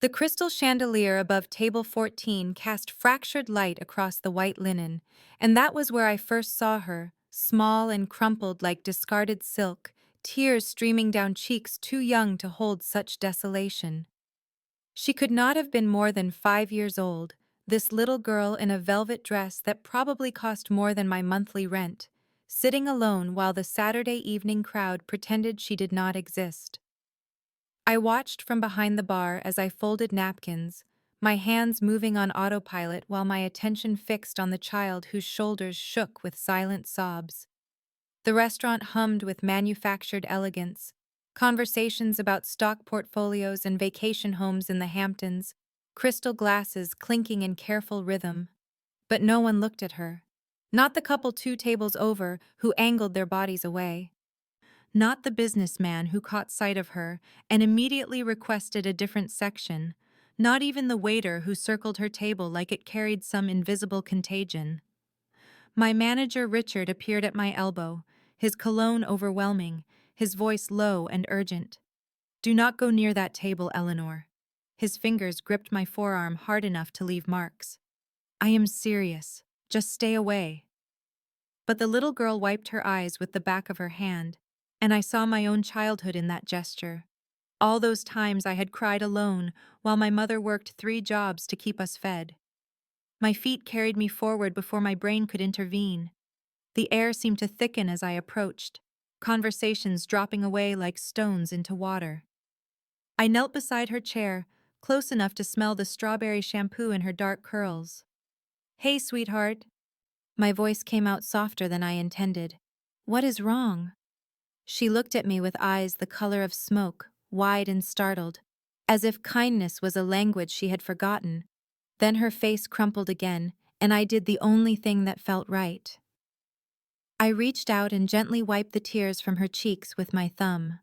The crystal chandelier above table 14 cast fractured light across the white linen, and that was where I first saw her, small and crumpled like discarded silk, tears streaming down cheeks too young to hold such desolation. She could not have been more than 5 years old, this little girl in a velvet dress that probably cost more than my monthly rent, sitting alone while the Saturday evening crowd pretended she did not exist. I watched from behind the bar as I folded napkins, my hands moving on autopilot while my attention fixed on the child whose shoulders shook with silent sobs. The restaurant hummed with manufactured elegance, conversations about stock portfolios and vacation homes in the Hamptons, crystal glasses clinking in careful rhythm. But no one looked at her. Not the couple 2 tables over who angled their bodies away. Not the businessman who caught sight of her and immediately requested a different section. Not even the waiter who circled her table like it carried some invisible contagion. My manager Richard appeared at my elbow, his cologne overwhelming, his voice low and urgent. "Do not go near that table, Eleanor." His fingers gripped my forearm hard enough to leave marks. "I am serious. Just stay away." But the little girl wiped her eyes with the back of her hand, and I saw my own childhood in that gesture. All those times I had cried alone while my mother worked 3 jobs to keep us fed. My feet carried me forward before my brain could intervene. The air seemed to thicken as I approached, conversations dropping away like stones into water. I knelt beside her chair, close enough to smell the strawberry shampoo in her dark curls. "Hey, sweetheart." My voice came out softer than I intended. "What is wrong?" She looked at me with eyes the color of smoke, wide and startled, as if kindness was a language she had forgotten. Then her face crumpled again, and I did the only thing that felt right. I reached out and gently wiped the tears from her cheeks with my thumb.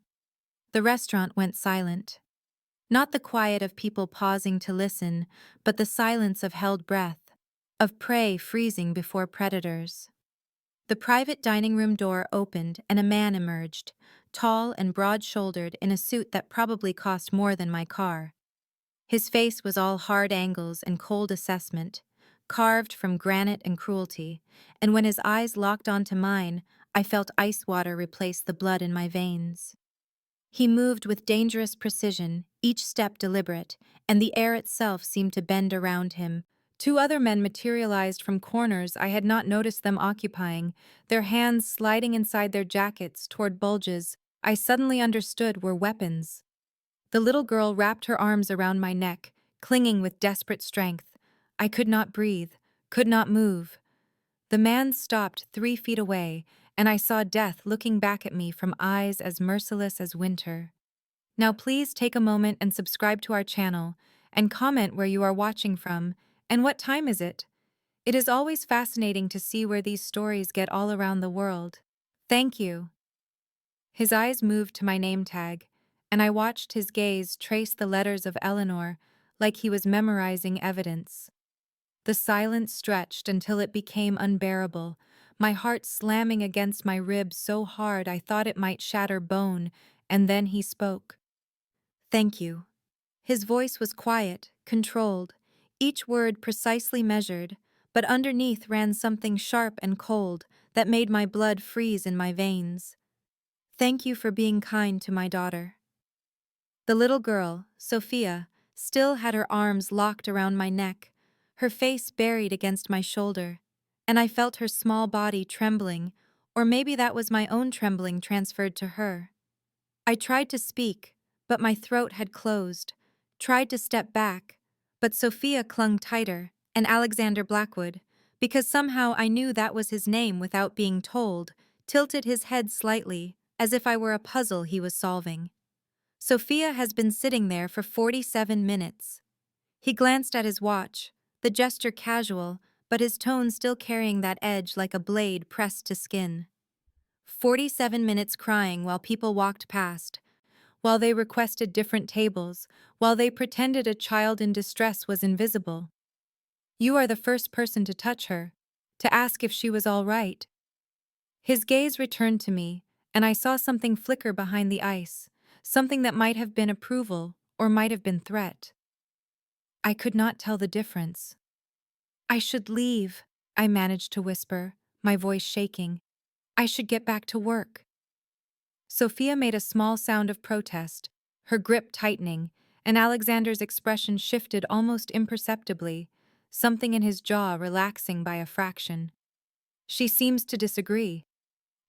The restaurant went silent. Not the quiet of people pausing to listen, but the silence of held breath, of prey freezing before predators. The private dining room door opened and a man emerged, tall and broad-shouldered in a suit that probably cost more than my car. His face was all hard angles and cold assessment, carved from granite and cruelty, and when his eyes locked onto mine, I felt ice water replace the blood in my veins. He moved with dangerous precision, each step deliberate, and the air itself seemed to bend around him. 2 other men materialized from corners I had not noticed them occupying, their hands sliding inside their jackets toward bulges I suddenly understood were weapons. The little girl wrapped her arms around my neck, clinging with desperate strength. I could not breathe, could not move. The man stopped 3 feet away, and I saw death looking back at me from eyes as merciless as winter. Now please take a moment and subscribe to our channel, and comment where you are watching from, and what time is it? It is always fascinating to see where these stories get all around the world. Thank you. His eyes moved to my name tag, and I watched his gaze trace the letters of Eleanor like he was memorizing evidence. The silence stretched until it became unbearable, my heart slamming against my ribs so hard I thought it might shatter bone, and then he spoke. "Thank you." His voice was quiet, controlled, each word precisely measured, but underneath ran something sharp and cold that made my blood freeze in my veins. "Thank you for being kind to my daughter." The little girl, Sofia, still had her arms locked around my neck, her face buried against my shoulder, and I felt her small body trembling, or maybe that was my own trembling transferred to her. I tried to speak, but my throat had closed, tried to step back, but Sofia clung tighter, and Alexander Blackwood, because somehow I knew that was his name without being told, tilted his head slightly, as if I were a puzzle he was solving. "Sofia has been sitting there for 47 minutes. He glanced at his watch, the gesture casual, but his tone still carrying that edge like a blade pressed to skin. 47 minutes crying while people walked past, while they requested different tables, while they pretended a child in distress was invisible. You are the first person to touch her, to ask if she was all right." His gaze returned to me, and I saw something flicker behind the ice, something that might have been approval or might have been threat. I could not tell the difference. I should leave, I managed to whisper, my voice shaking. I should get back to work. Sofia made a small sound of protest, her grip tightening, and Alexander's expression shifted almost imperceptibly, something in his jaw relaxing by a fraction. She seems to disagree.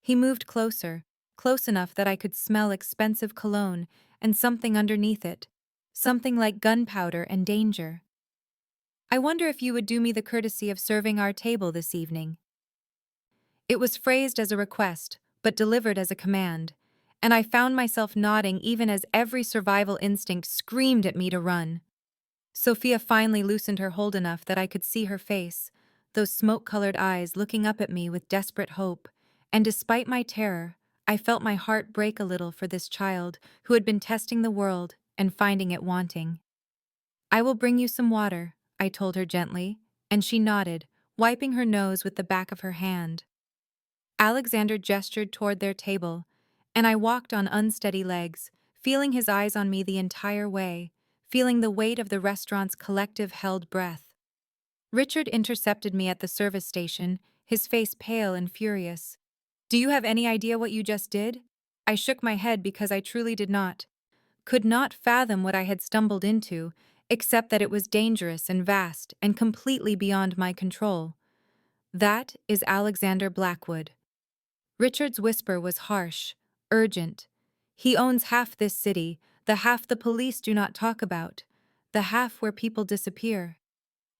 He moved closer, close enough that I could smell expensive cologne and something underneath it, something like gunpowder and danger. I wonder if you would do me the courtesy of serving our table this evening. It was phrased as a request, but delivered as a command, and I found myself nodding even as every survival instinct screamed at me to run. Sofia finally loosened her hold enough that I could see her face, those smoke-colored eyes looking up at me with desperate hope, and despite my terror, I felt my heart break a little for this child who had been testing the world and finding it wanting. I will bring you some water, I told her gently, and she nodded, wiping her nose with the back of her hand. Alexander gestured toward their table, and I walked on unsteady legs, feeling his eyes on me the entire way, feeling the weight of the restaurant's collective held breath. Richard intercepted me at the service station, his face pale and furious. "Do you have any idea what you just did?" I shook my head because I truly did not. Could not fathom what I had stumbled into, except that it was dangerous and vast and completely beyond my control. That is Alexander Blackwood. Richard's whisper was harsh, urgent. He owns half this city, the half the police do not talk about, the half where people disappear.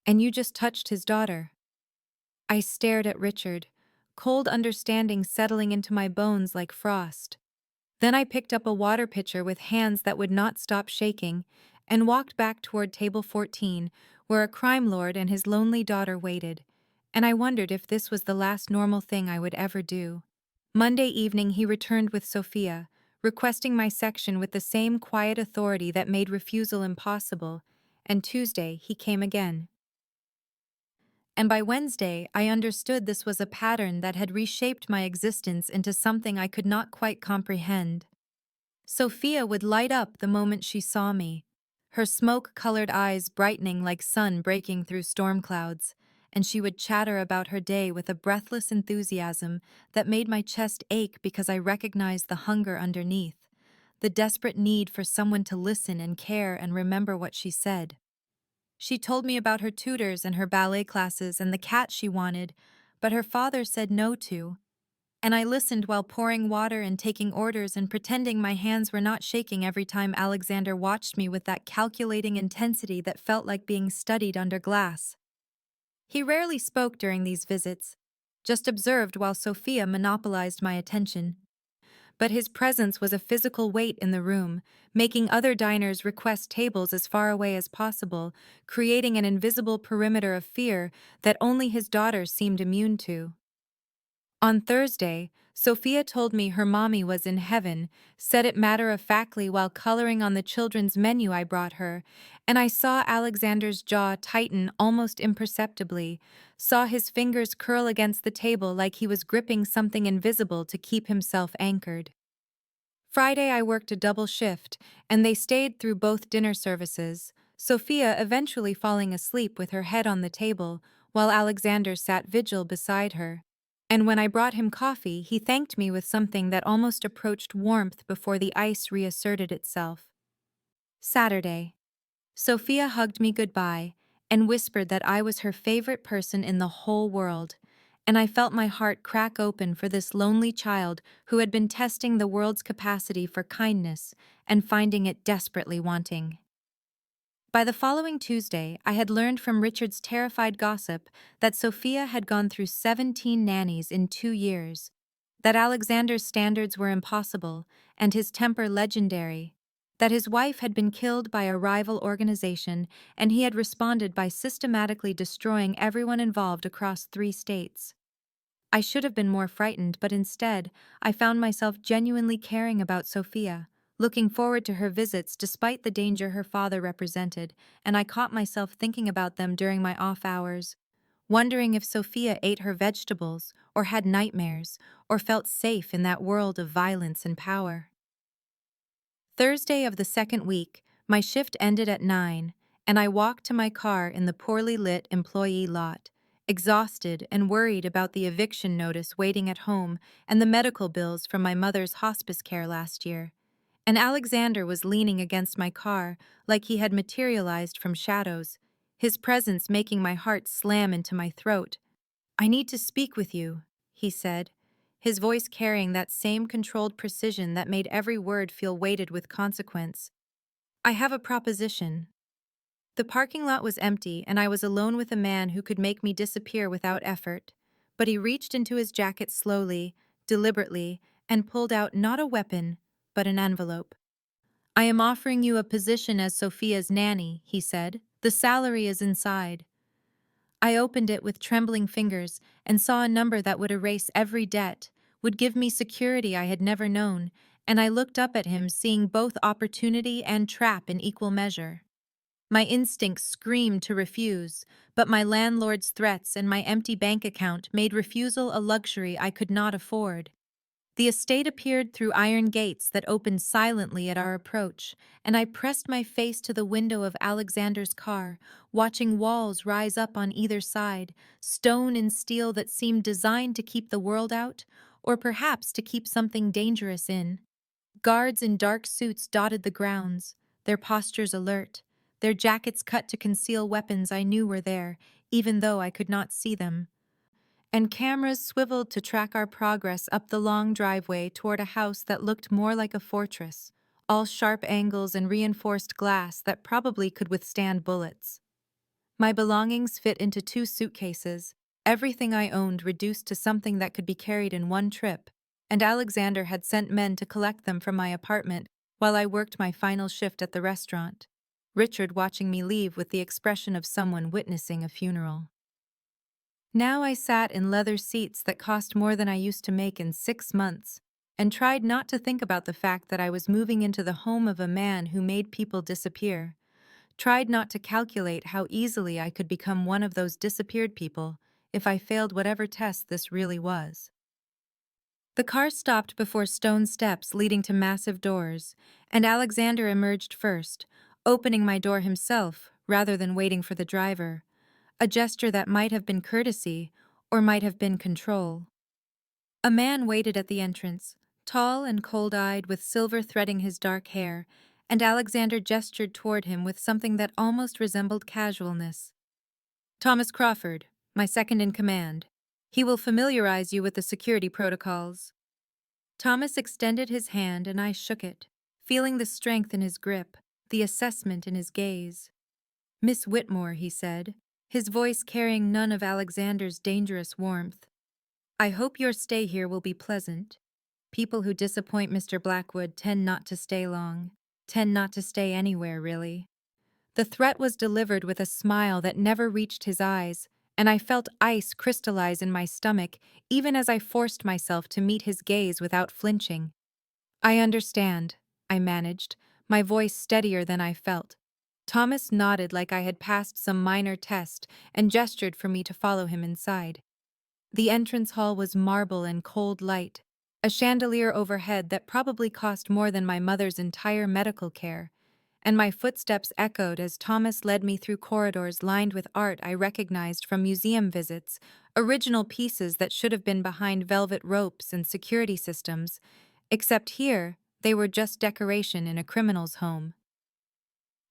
And you just touched his daughter. I stared at Richard, cold understanding settling into my bones like frost. Then I picked up a water pitcher with hands that would not stop shaking and walked back toward table 14, where a crime lord and his lonely daughter waited, and I wondered if this was the last normal thing I would ever do. Monday evening he returned with Sofia, requesting my section with the same quiet authority that made refusal impossible, and Tuesday he came again. And by Wednesday I understood this was a pattern that had reshaped my existence into something I could not quite comprehend. Sofia would light up the moment she saw me, her smoke-colored eyes brightening like sun breaking through storm clouds, and she would chatter about her day with a breathless enthusiasm that made my chest ache because I recognized the hunger underneath, the desperate need for someone to listen and care and remember what she said. She told me about her tutors and her ballet classes and the cat she wanted, but her father said no to, and I listened while pouring water and taking orders and pretending my hands were not shaking every time Alexander watched me with that calculating intensity that felt like being studied under glass. He rarely spoke during these visits, just observed while Sofia monopolized my attention. But his presence was a physical weight in the room, making other diners request tables as far away as possible, creating an invisible perimeter of fear that only his daughter seemed immune to. On Thursday, Sofia told me her mommy was in heaven, said it matter-of-factly while coloring on the children's menu I brought her, and I saw Alexander's jaw tighten almost imperceptibly, saw his fingers curl against the table like he was gripping something invisible to keep himself anchored. Friday I worked a double shift, and they stayed through both dinner services, Sofia eventually falling asleep with her head on the table, while Alexander sat vigil beside her. And when I brought him coffee, he thanked me with something that almost approached warmth before the ice reasserted itself. Saturday. Sofia hugged me goodbye and whispered that I was her favorite person in the whole world, and I felt my heart crack open for this lonely child who had been testing the world's capacity for kindness and finding it desperately wanting. By the following Tuesday, I had learned from Richard's terrified gossip that Sofia had gone through 17 nannies in 2 years, that Alexander's standards were impossible and his temper legendary, that his wife had been killed by a rival organization and he had responded by systematically destroying everyone involved across 3 states. I should have been more frightened, but instead, I found myself genuinely caring about Sofia, looking forward to her visits despite the danger her father represented, and I caught myself thinking about them during my off hours, wondering if Sofia ate her vegetables, or had nightmares, or felt safe in that world of violence and power. Thursday of the second week, my shift ended at 9, and I walked to my car in the poorly lit employee lot, exhausted and worried about the eviction notice waiting at home and the medical bills from my mother's hospice care last year. And Alexander was leaning against my car like he had materialized from shadows, his presence making my heart slam into my throat. "I need to speak with you," he said, his voice carrying that same controlled precision that made every word feel weighted with consequence. "I have a proposition." The parking lot was empty, and I was alone with a man who could make me disappear without effort. But he reached into his jacket slowly, deliberately, and pulled out not a weapon, but an envelope. "I am offering you a position as Sofia's nanny," he said. "The salary is inside." I opened it with trembling fingers and saw a number that would erase every debt, would give me security I had never known, and I looked up at him, seeing both opportunity and trap in equal measure. My instincts screamed to refuse, but my landlord's threats and my empty bank account made refusal a luxury I could not afford. The estate appeared through iron gates that opened silently at our approach, and I pressed my face to the window of Alexander's car, watching walls rise up on either side, stone and steel that seemed designed to keep the world out, or perhaps to keep something dangerous in. Guards in dark suits dotted the grounds, their postures alert, their jackets cut to conceal weapons I knew were there, even though I could not see them. And cameras swiveled to track our progress up the long driveway toward a house that looked more like a fortress, all sharp angles and reinforced glass that probably could withstand bullets. My belongings fit into 2 suitcases, everything I owned reduced to something that could be carried in one trip, and Alexander had sent men to collect them from my apartment while I worked my final shift at the restaurant, Richard watching me leave with the expression of someone witnessing a funeral. Now I sat in leather seats that cost more than I used to make in 6 months, and tried not to think about the fact that I was moving into the home of a man who made people disappear. Tried not to calculate how easily I could become one of those disappeared people if I failed whatever test this really was. The car stopped before stone steps leading to massive doors, and Alexander emerged first, opening my door himself rather than waiting for the driver, a gesture that might have been courtesy or might have been control. A man waited at the entrance, tall and cold-eyed with silver threading his dark hair, and Alexander gestured toward him with something that almost resembled casualness. "Thomas Crawford, my second in command. He will familiarize you with the security protocols." Thomas extended his hand and I shook it, feeling the strength in his grip, the assessment in his gaze. "Miss Whitmore," he said, his voice carrying none of Alexander's dangerous warmth. "I hope your stay here will be pleasant. People who disappoint Mr. Blackwood tend not to stay long, tend not to stay anywhere, really." The threat was delivered with a smile that never reached his eyes, and I felt ice crystallize in my stomach even as I forced myself to meet his gaze without flinching. "I understand," I managed, my voice steadier than I felt. Thomas nodded like I had passed some minor test and gestured for me to follow him inside. The entrance hall was marble and cold light, a chandelier overhead that probably cost more than my mother's entire medical care, and my footsteps echoed as Thomas led me through corridors lined with art I recognized from museum visits, original pieces that should have been behind velvet ropes and security systems, except here they were just decoration in a criminal's home.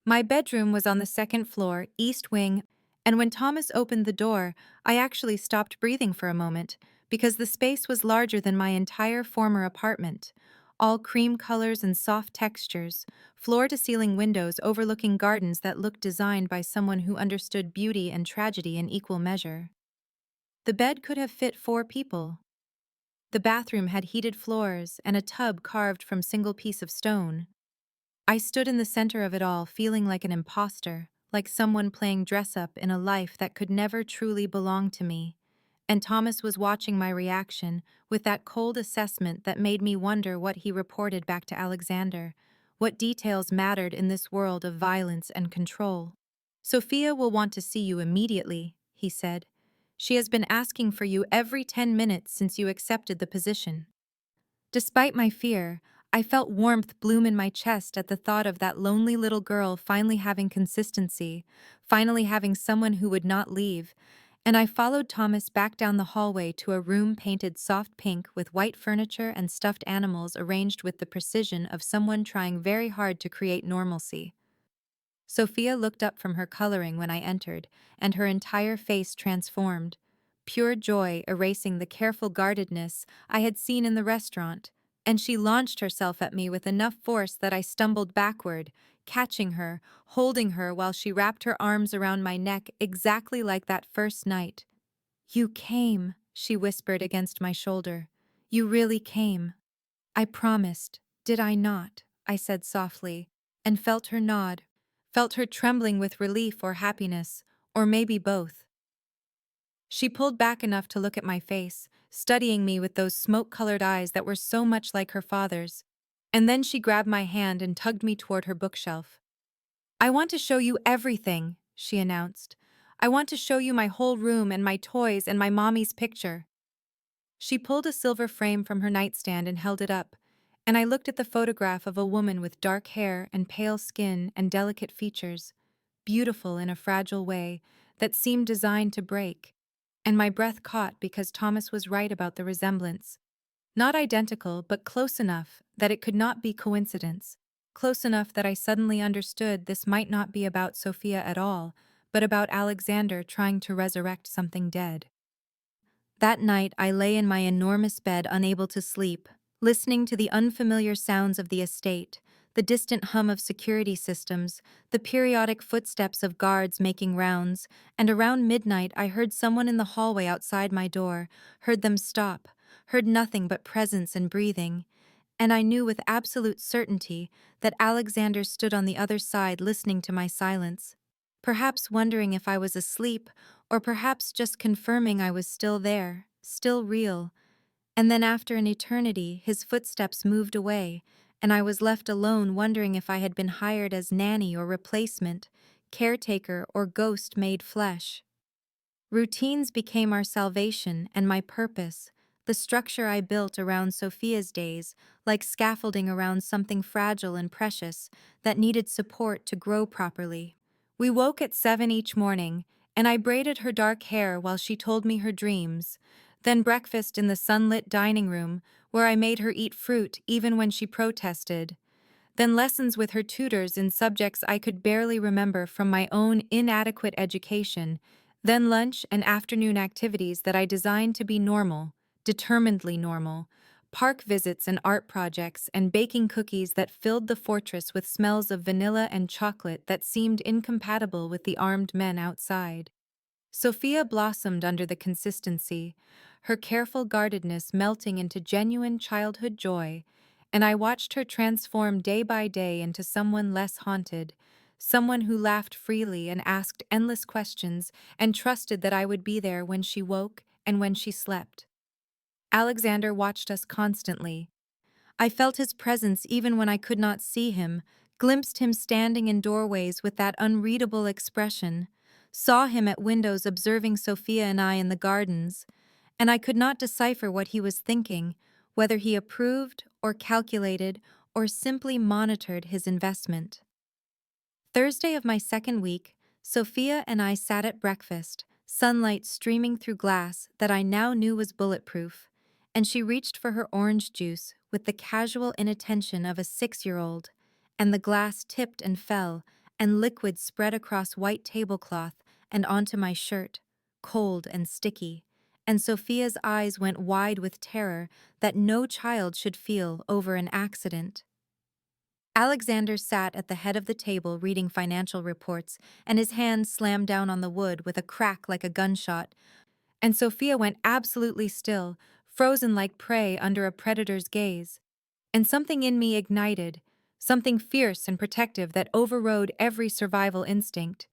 My bedroom was on the second floor, east wing, and when Thomas opened the door, I actually stopped breathing for a moment, because the space was larger than my entire former apartment, all cream colors and soft textures, floor-to-ceiling windows overlooking gardens that looked designed by someone who understood beauty and tragedy in equal measure. The bed could have fit 4 people. The bathroom had heated floors and a tub carved from single piece of stone. I stood in the center of it all, feeling like an imposter, like someone playing dress-up in a life that could never truly belong to me. And Thomas was watching my reaction with that cold assessment that made me wonder what he reported back to Alexander, what details mattered in this world of violence and control. "Sofia will want to see you immediately," he said. "She has been asking for you every 10 minutes since you accepted the position." Despite my fear, I felt warmth bloom in my chest at the thought of that lonely little girl finally having consistency, finally having someone who would not leave, and I followed Thomas back down the hallway to a room painted soft pink with white furniture and stuffed animals arranged with the precision of someone trying very hard to create normalcy. Sofia looked up from her coloring when I entered, and her entire face transformed, pure joy erasing the careful guardedness I had seen in the restaurant, and she launched herself at me with enough force that I stumbled backward, catching her, holding her while she wrapped her arms around my neck exactly like that first night. "You came," she whispered against my shoulder. "You really came." "I promised, did I not?" I said softly, and felt her nod, felt her trembling with relief or happiness, or maybe both. She pulled back enough to look at my face, studying me with those smoke-colored eyes that were so much like her father's, and then she grabbed my hand and tugged me toward her bookshelf. "I want to show you everything," she announced. "I want to show you my whole room and my toys and my mommy's picture." She pulled a silver frame from her nightstand and held it up, and I looked at the photograph of a woman with dark hair and pale skin and delicate features, beautiful in a fragile way that seemed designed to break, and my breath caught because Thomas was right about the resemblance. Not identical, but close enough that it could not be coincidence, close enough that I suddenly understood this might not be about Sofia at all, but about Alexander trying to resurrect something dead. That night I lay in my enormous bed unable to sleep, listening to the unfamiliar sounds of the estate, the distant hum of security systems, the periodic footsteps of guards making rounds, and around midnight I heard someone in the hallway outside my door, heard them stop, heard nothing but presence and breathing, and I knew with absolute certainty that Alexander stood on the other side listening to my silence, perhaps wondering if I was asleep, or perhaps just confirming I was still there, still real. And then after an eternity, his footsteps moved away, and I was left alone wondering if I had been hired as nanny or replacement, caretaker or ghost made flesh. Routines became our salvation and my purpose, the structure I built around Sofia's days, like scaffolding around something fragile and precious that needed support to grow properly. We woke at 7 each morning, and I braided her dark hair while she told me her dreams, then breakfast in the sunlit dining room where I made her eat fruit even when she protested, then lessons with her tutors in subjects I could barely remember from my own inadequate education, then lunch and afternoon activities that I designed to be normal, determinedly normal, park visits and art projects and baking cookies that filled the fortress with smells of vanilla and chocolate that seemed incompatible with the armed men outside. Sofia blossomed under the consistency, her careful guardedness melting into genuine childhood joy, and I watched her transform day by day into someone less haunted, someone who laughed freely and asked endless questions and trusted that I would be there when she woke and when she slept. Alexander watched us constantly. I felt his presence even when I could not see him, glimpsed him standing in doorways with that unreadable expression, saw him at windows observing Sofia and I in the gardens, and I could not decipher what he was thinking, whether he approved or calculated or simply monitored his investment. Thursday of my second week, Sofia and I sat at breakfast, sunlight streaming through glass that I now knew was bulletproof, and she reached for her orange juice with the casual inattention of a 6-year-old, and the glass tipped and fell, and liquid spread across white tablecloth and onto my shirt, cold and sticky, and Sofia's eyes went wide with terror that no child should feel over an accident. Alexander sat at the head of the table reading financial reports, and his hand slammed down on the wood with a crack like a gunshot, and Sofia went absolutely still, frozen like prey under a predator's gaze. And something in me ignited, something fierce and protective that overrode every survival instinct.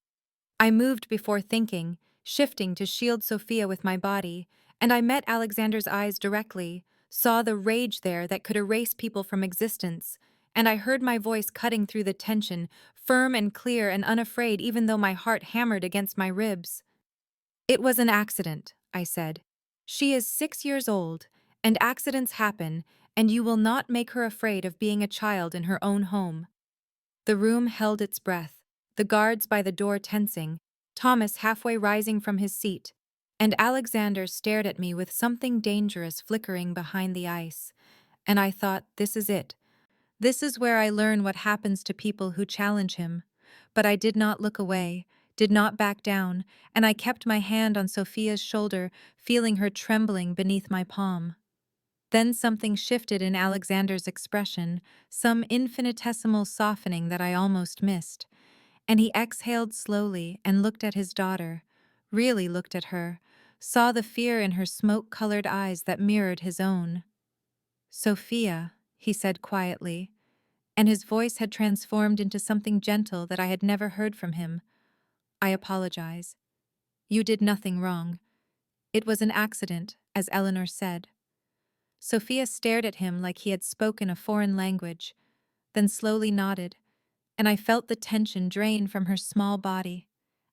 I moved before thinking, shifting to shield Sofia with my body, and I met Alexander's eyes directly, saw the rage there that could erase people from existence, and I heard my voice cutting through the tension, firm and clear and unafraid even though my heart hammered against my ribs. "It was an accident," I said. "She is 6 years old, and accidents happen, and you will not make her afraid of being a child in her own home." The room held its breath, the guards by the door tensing, Thomas halfway rising from his seat, and Alexander stared at me with something dangerous flickering behind the ice. And I thought, this is it. This is where I learn what happens to people who challenge him. But I did not look away, did not back down, and I kept my hand on Sofia's shoulder, feeling her trembling beneath my palm. Then something shifted in Alexander's expression, some infinitesimal softening that I almost missed, and he exhaled slowly and looked at his daughter, really looked at her, saw the fear in her smoke-colored eyes that mirrored his own. "Sofia," he said quietly, and his voice had transformed into something gentle that I had never heard from him. "I apologize. You did nothing wrong. It was an accident, as Eleanor said." Sofia stared at him like he had spoken a foreign language, then slowly nodded, and I felt the tension drain from her small body.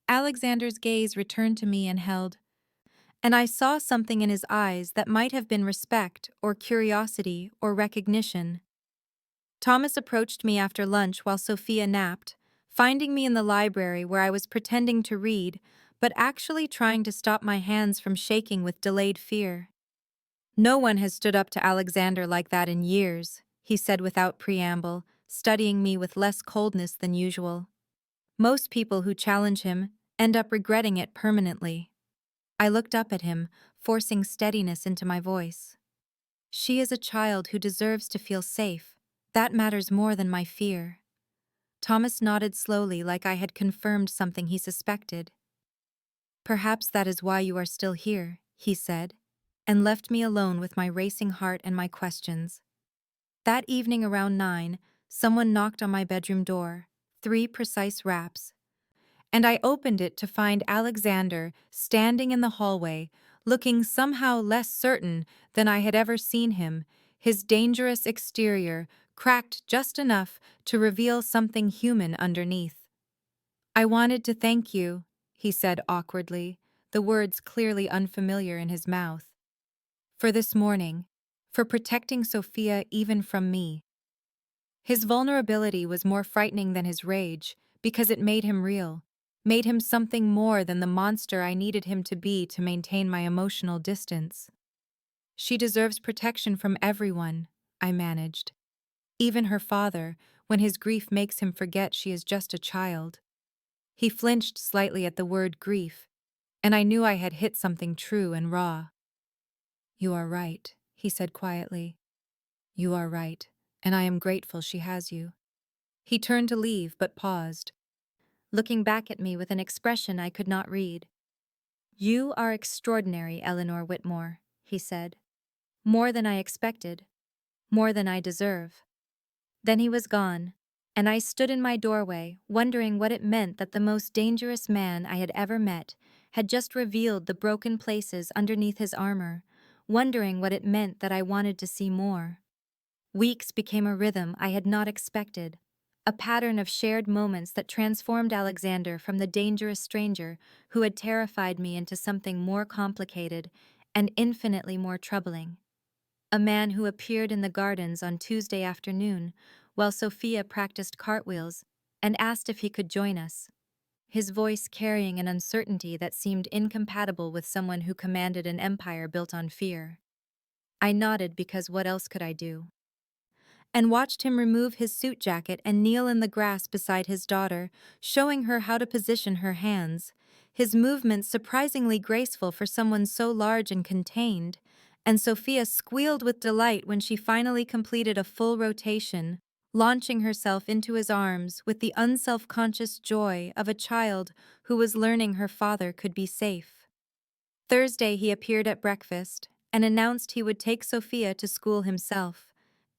Alexander's gaze returned to me and held, and I saw something in his eyes that might have been respect or curiosity or recognition. Thomas approached me after lunch while Sofia napped, finding me in the library where I was pretending to read, but actually trying to stop my hands from shaking with delayed fear. "No one has stood up to Alexander like that in years," he said without preamble, studying me with less coldness than usual. "Most people who challenge him end up regretting it permanently." I looked up at him, forcing steadiness into my voice. "She is a child who deserves to feel safe. That matters more than my fear." Thomas nodded slowly like I had confirmed something he suspected. "Perhaps that is why you are still here," he said, and left me alone with my racing heart and my questions. That evening around 9, someone knocked on my bedroom door, 3 precise raps, and I opened it to find Alexander standing in the hallway, looking somehow less certain than I had ever seen him, his dangerous exterior cracked just enough to reveal something human underneath. "I wanted to thank you," he said awkwardly, the words clearly unfamiliar in his mouth, "for this morning, for protecting Sofia even from me." His vulnerability was more frightening than his rage because it made him real, made him something more than the monster I needed him to be to maintain my emotional distance. "She deserves protection from everyone," I managed. "Even her father, when his grief makes him forget she is just a child." He flinched slightly at the word grief, and I knew I had hit something true and raw. "You are right," he said quietly. "You are right, and I am grateful she has you." He turned to leave but paused, looking back at me with an expression I could not read. "You are extraordinary, Eleanor Whitmore," he said. "More than I expected, more than I deserve." Then he was gone, and I stood in my doorway, wondering what it meant that the most dangerous man I had ever met had just revealed the broken places underneath his armor, wondering what it meant that I wanted to see more. Weeks became a rhythm I had not expected, a pattern of shared moments that transformed Alexander from the dangerous stranger who had terrified me into something more complicated and infinitely more troubling. A man who appeared in the gardens on Tuesday afternoon while Sofia practiced cartwheels and asked if he could join us, his voice carrying an uncertainty that seemed incompatible with someone who commanded an empire built on fear. I nodded because what else could I do? And watched him remove his suit jacket and kneel in the grass beside his daughter, showing her how to position her hands, his movements surprisingly graceful for someone so large and contained, and Sofia squealed with delight when she finally completed a full rotation, launching herself into his arms with the unself-conscious joy of a child who was learning her father could be safe. Thursday he appeared at breakfast and announced he would take Sofia to school himself,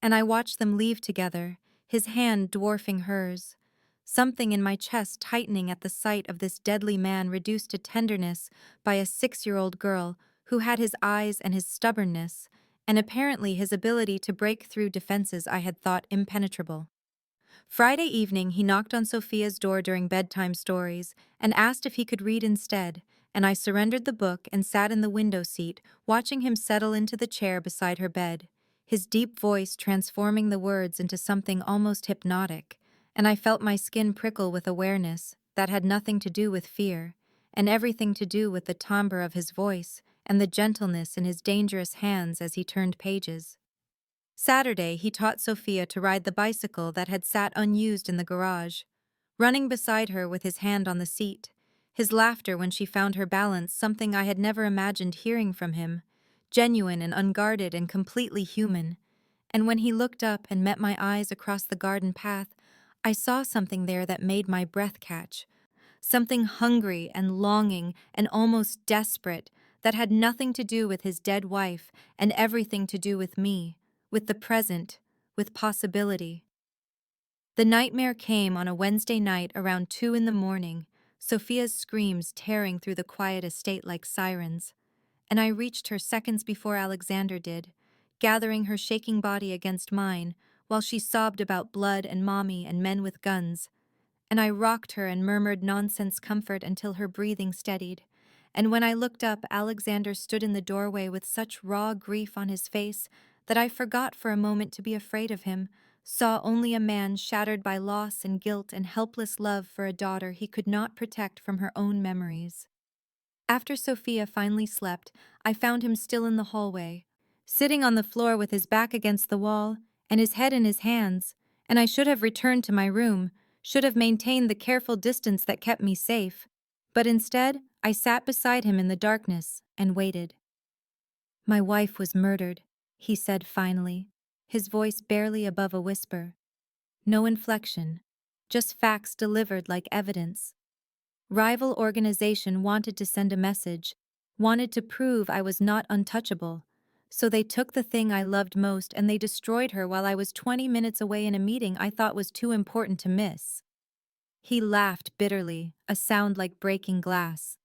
and I watched them leave together, his hand dwarfing hers. Something in my chest tightening at the sight of this deadly man reduced to tenderness by a 6-year-old girl who had his eyes and his stubbornness, and apparently his ability to break through defenses I had thought impenetrable. Friday evening he knocked on Sofia's door during bedtime stories and asked if he could read instead, and I surrendered the book and sat in the window seat, watching him settle into the chair beside her bed. his deep voice transforming the words into something almost hypnotic, and I felt my skin prickle with awareness that had nothing to do with fear, and everything to do with the timbre of his voice and the gentleness in his dangerous hands as he turned pages. Saturday, he taught Sofia to ride the bicycle that had sat unused in the garage, running beside her with his hand on the seat, his laughter when she found her balance something I had never imagined hearing from him, genuine and unguarded and completely human. And when he looked up and met my eyes across the garden path, I saw something there that made my breath catch, something hungry and longing and almost desperate that had nothing to do with his dead wife and everything to do with me, with the present, with possibility. The nightmare came on a Wednesday night around 2 in the morning, Sofia's screams tearing through the quiet estate like sirens, and I reached her seconds before Alexander did, gathering her shaking body against mine while she sobbed about blood and mommy and men with guns, and I rocked her and murmured nonsense comfort until her breathing steadied. And when I looked up, Alexander stood in the doorway with such raw grief on his face that I forgot for a moment to be afraid of him, saw only a man shattered by loss and guilt and helpless love for a daughter he could not protect from her own memories. After Sofia finally slept, I found him still in the hallway, sitting on the floor with his back against the wall and his head in his hands, and I should have returned to my room, should have maintained the careful distance that kept me safe, but instead I sat beside him in the darkness and waited. "My wife was murdered," he said finally, his voice barely above a whisper. No inflection, just facts delivered like evidence. Rival organization wanted to send a message, wanted to prove I was not untouchable. So they took the thing I loved most and they destroyed her while I was 20 minutes away in a meeting I thought was too important to miss. He laughed bitterly, a sound like breaking glass.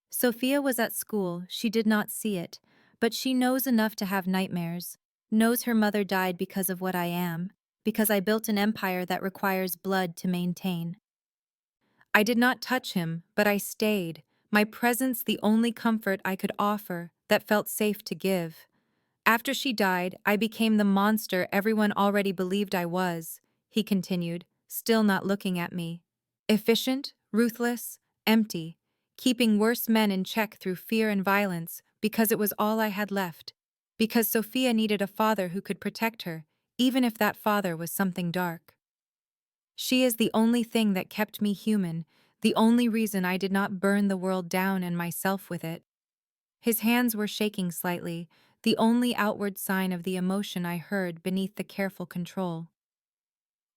Sofia was at school, she did not see it, but she knows enough to have nightmares, knows her mother died because of what I am, because I built an empire that requires blood to maintain. I did not touch him, but I stayed, my presence the only comfort I could offer that felt safe to give. After she died, I became the monster everyone already believed I was, he continued, still not looking at me. Efficient, ruthless, empty, keeping worse men in check through fear and violence because it was all I had left, because Sofia needed a father who could protect her, even if that father was something dark. She is the only thing that kept me human, the only reason I did not burn the world down and myself with it. His hands were shaking slightly, the only outward sign of the emotion I heard beneath the careful control.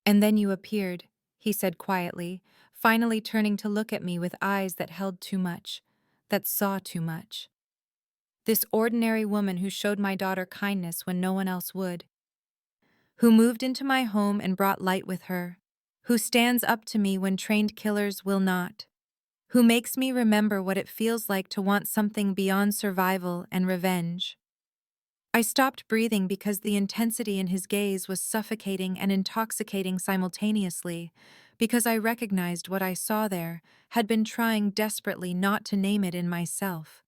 "And then you appeared," he said quietly, finally turning to look at me with eyes that held too much, that saw too much. This ordinary woman who showed my daughter kindness when no one else would, who moved into my home and brought light with her, who stands up to me when trained killers will not, who makes me remember what it feels like to want something beyond survival and revenge. I stopped breathing because the intensity in his gaze was suffocating and intoxicating simultaneously, because I recognized what I saw there, had been trying desperately not to name it in myself.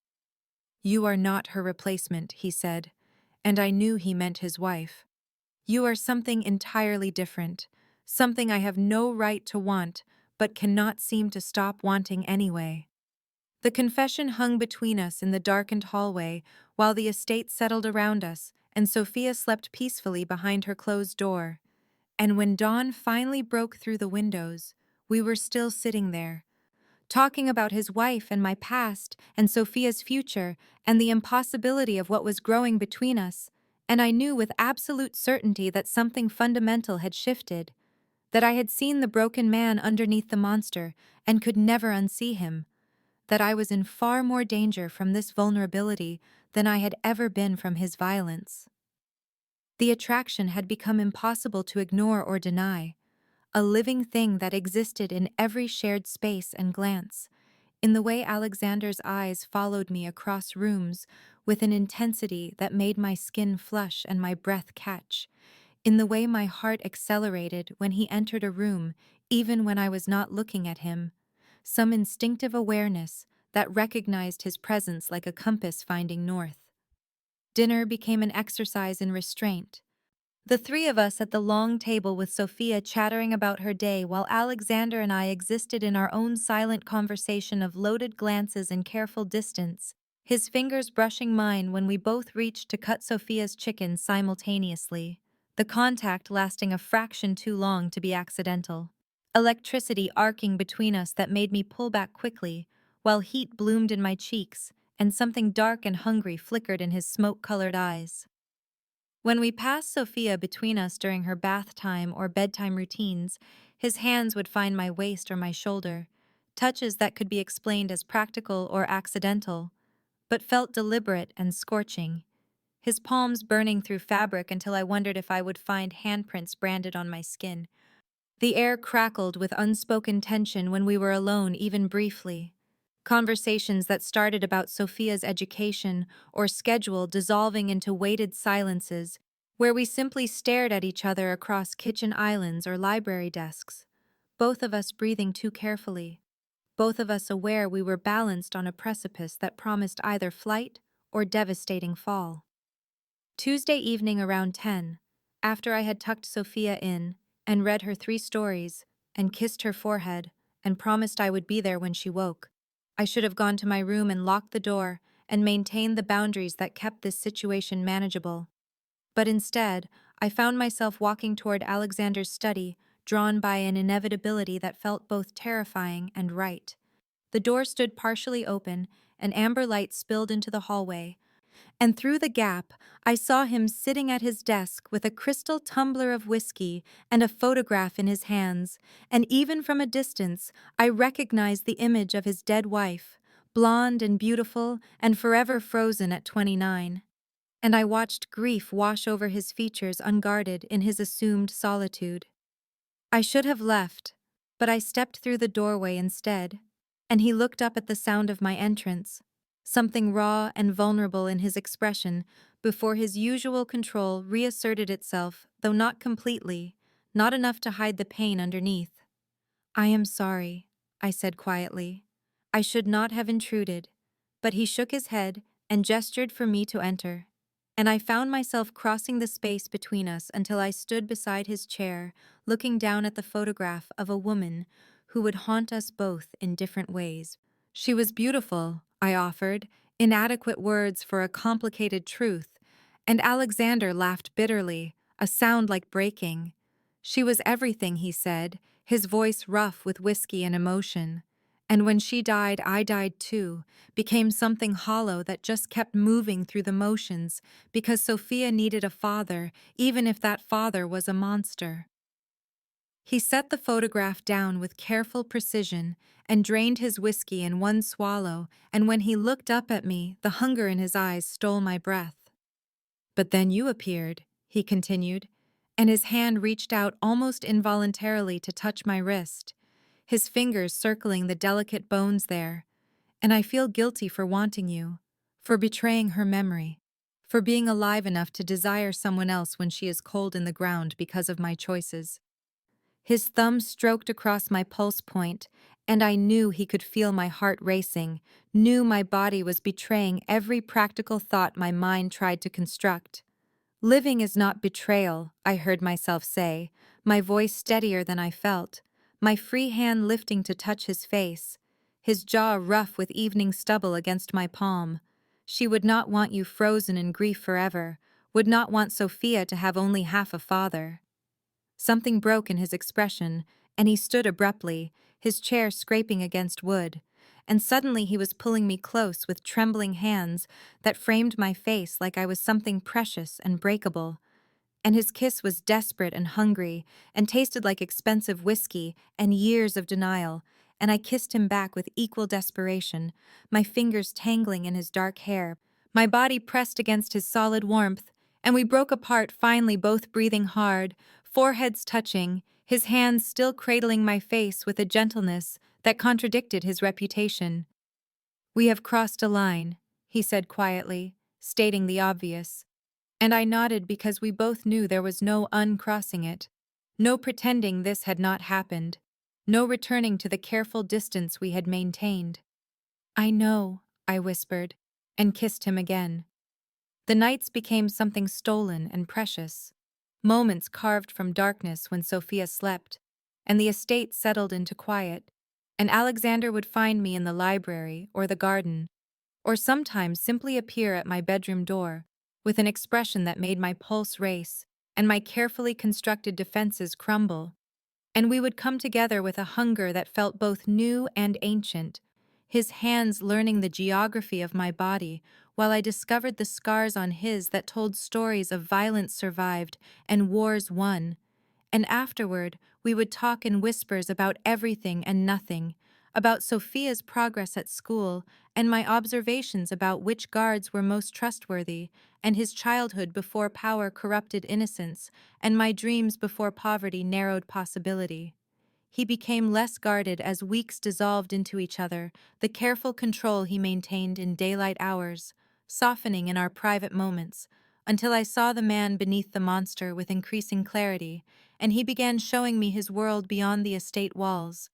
"You are not her replacement," he said, and I knew he meant his wife. "You are something entirely different, something I have no right to want, but cannot seem to stop wanting anyway." The confession hung between us in the darkened hallway while the estate settled around us and Sofia slept peacefully behind her closed door. And when dawn finally broke through the windows, we were still sitting there, talking about his wife and my past and Sofia's future and the impossibility of what was growing between us, and I knew with absolute certainty that something fundamental had shifted, that I had seen the broken man underneath the monster and could never unsee him, that I was in far more danger from this vulnerability than I had ever been from his violence. The attraction had become impossible to ignore or deny, a living thing that existed in every shared space and glance, in the way Alexander's eyes followed me across rooms with an intensity that made my skin flush and my breath catch, in the way my heart accelerated when he entered a room, even when I was not looking at him, some instinctive awareness that recognized his presence like a compass finding north. Dinner became an exercise in restraint. The three of us at the long table with Sofia chattering about her day while Alexander and I existed in our own silent conversation of loaded glances and careful distance, his fingers brushing mine when we both reached to cut Sofia's chicken simultaneously, the contact lasting a fraction too long to be accidental. Electricity arcing between us that made me pull back quickly, while heat bloomed in my cheeks and something dark and hungry flickered in his smoke-colored eyes. When we passed Sofia between us during her bath time or bedtime routines, his hands would find my waist or my shoulder, touches that could be explained as practical or accidental, but felt deliberate and scorching, his palms burning through fabric until I wondered if I would find handprints branded on my skin. The air crackled with unspoken tension when we were alone, even briefly. Conversations that started about Sofia's education or schedule dissolving into weighted silences, where we simply stared at each other across kitchen islands or library desks, both of us breathing too carefully, both of us aware we were balanced on a precipice that promised either flight or devastating fall. Tuesday evening around 10, after I had tucked Sofia in and read her 3 stories and kissed her forehead and promised I would be there when she woke, I should have gone to my room and locked the door and maintained the boundaries that kept this situation manageable. But instead, I found myself walking toward Alexander's study, drawn by an inevitability that felt both terrifying and right. The door stood partially open, and amber light spilled into the hallway, and through the gap, I saw him sitting at his desk with a crystal tumbler of whiskey and a photograph in his hands, and even from a distance, I recognized the image of his dead wife, blonde and beautiful and forever frozen at 29. And I watched grief wash over his features unguarded in his assumed solitude. I should have left, but I stepped through the doorway instead, and he looked up at the sound of my entrance, something raw and vulnerable in his expression before his usual control reasserted itself, though not completely, not enough to hide the pain underneath. "I am sorry," I said quietly. "I should not have intruded," but he shook his head and gestured for me to enter, and I found myself crossing the space between us until I stood beside his chair, looking down at the photograph of a woman who would haunt us both in different ways. She was beautiful, I offered, inadequate words for a complicated truth, and Alexander laughed bitterly, a sound like breaking. She was everything, he said, his voice rough with whiskey and emotion. And when she died, I died too, became something hollow that just kept moving through the motions because Sofia needed a father, even if that father was a monster. He set the photograph down with careful precision and drained his whiskey in one swallow, and when he looked up at me, the hunger in his eyes stole my breath. "But then you appeared," he continued, and his hand reached out almost involuntarily to touch my wrist, his fingers circling the delicate bones there. "And I feel guilty for wanting you, for betraying her memory, for being alive enough to desire someone else when she is cold in the ground because of my choices." His thumb stroked across my pulse point, and I knew he could feel my heart racing, knew my body was betraying every practical thought my mind tried to construct. "Living is not betrayal," I heard myself say, my voice steadier than I felt, my free hand lifting to touch his face, his jaw rough with evening stubble against my palm. "She would not want you frozen in grief forever, would not want Sofia to have only half a father." Something broke in his expression, and he stood abruptly, his chair scraping against wood, and suddenly he was pulling me close with trembling hands that framed my face like I was something precious and breakable. And his kiss was desperate and hungry, and tasted like expensive whiskey and years of denial, and I kissed him back with equal desperation, my fingers tangling in his dark hair, my body pressed against his solid warmth, and we broke apart finally, both breathing hard, foreheads touching, his hands still cradling my face with a gentleness that contradicted his reputation. "We have crossed a line," he said quietly, stating the obvious. And I nodded because we both knew there was no uncrossing it, no pretending this had not happened, no returning to the careful distance we had maintained. "I know," I whispered, and kissed him again. The nights became something stolen and precious, moments carved from darkness when Sofia slept, and the estate settled into quiet, and Alexander would find me in the library or the garden, or sometimes simply appear at my bedroom door, with an expression that made my pulse race and my carefully constructed defenses crumble. And we would come together with a hunger that felt both new and ancient, his hands learning the geography of my body, while I discovered the scars on his that told stories of violence survived and wars won. And afterward, we would talk in whispers about everything and nothing, about Sofia's progress at school, and my observations about which guards were most trustworthy, and his childhood before power corrupted innocence, and my dreams before poverty narrowed possibility. He became less guarded as weeks dissolved into each other, the careful control he maintained in daylight hours, softening in our private moments, until I saw the man beneath the monster with increasing clarity, and he began showing me his world beyond the estate walls,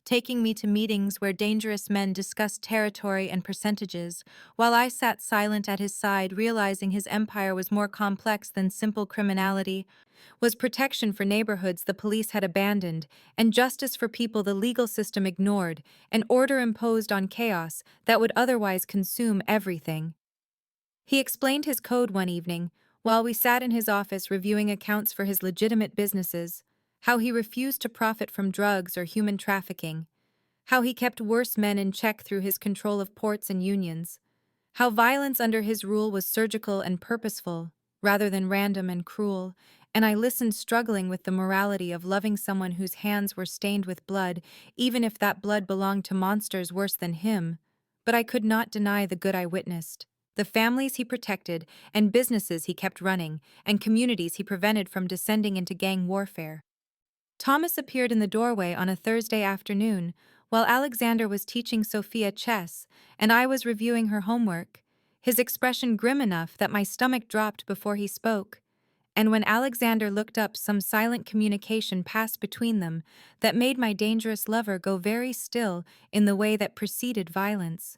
taking me to meetings where dangerous men discussed territory and percentages, while I sat silent at his side, realizing his empire was more complex than simple criminality, was protection for neighborhoods the police had abandoned, and justice for people the legal system ignored, and order imposed on chaos that would otherwise consume everything. He explained his code one evening, while we sat in his office reviewing accounts for his legitimate businesses, how he refused to profit from drugs or human trafficking, how he kept worse men in check through his control of ports and unions, how violence under his rule was surgical and purposeful, rather than random and cruel, and I listened struggling with the morality of loving someone whose hands were stained with blood, even if that blood belonged to monsters worse than him. But I could not deny the good I witnessed, the families he protected, and businesses he kept running, and communities he prevented from descending into gang warfare. Thomas appeared in the doorway on a Thursday afternoon, while Alexander was teaching Sofia chess and I was reviewing her homework, his expression grim enough that my stomach dropped before he spoke. And when Alexander looked up, some silent communication passed between them that made my dangerous lover go very still in the way that preceded violence.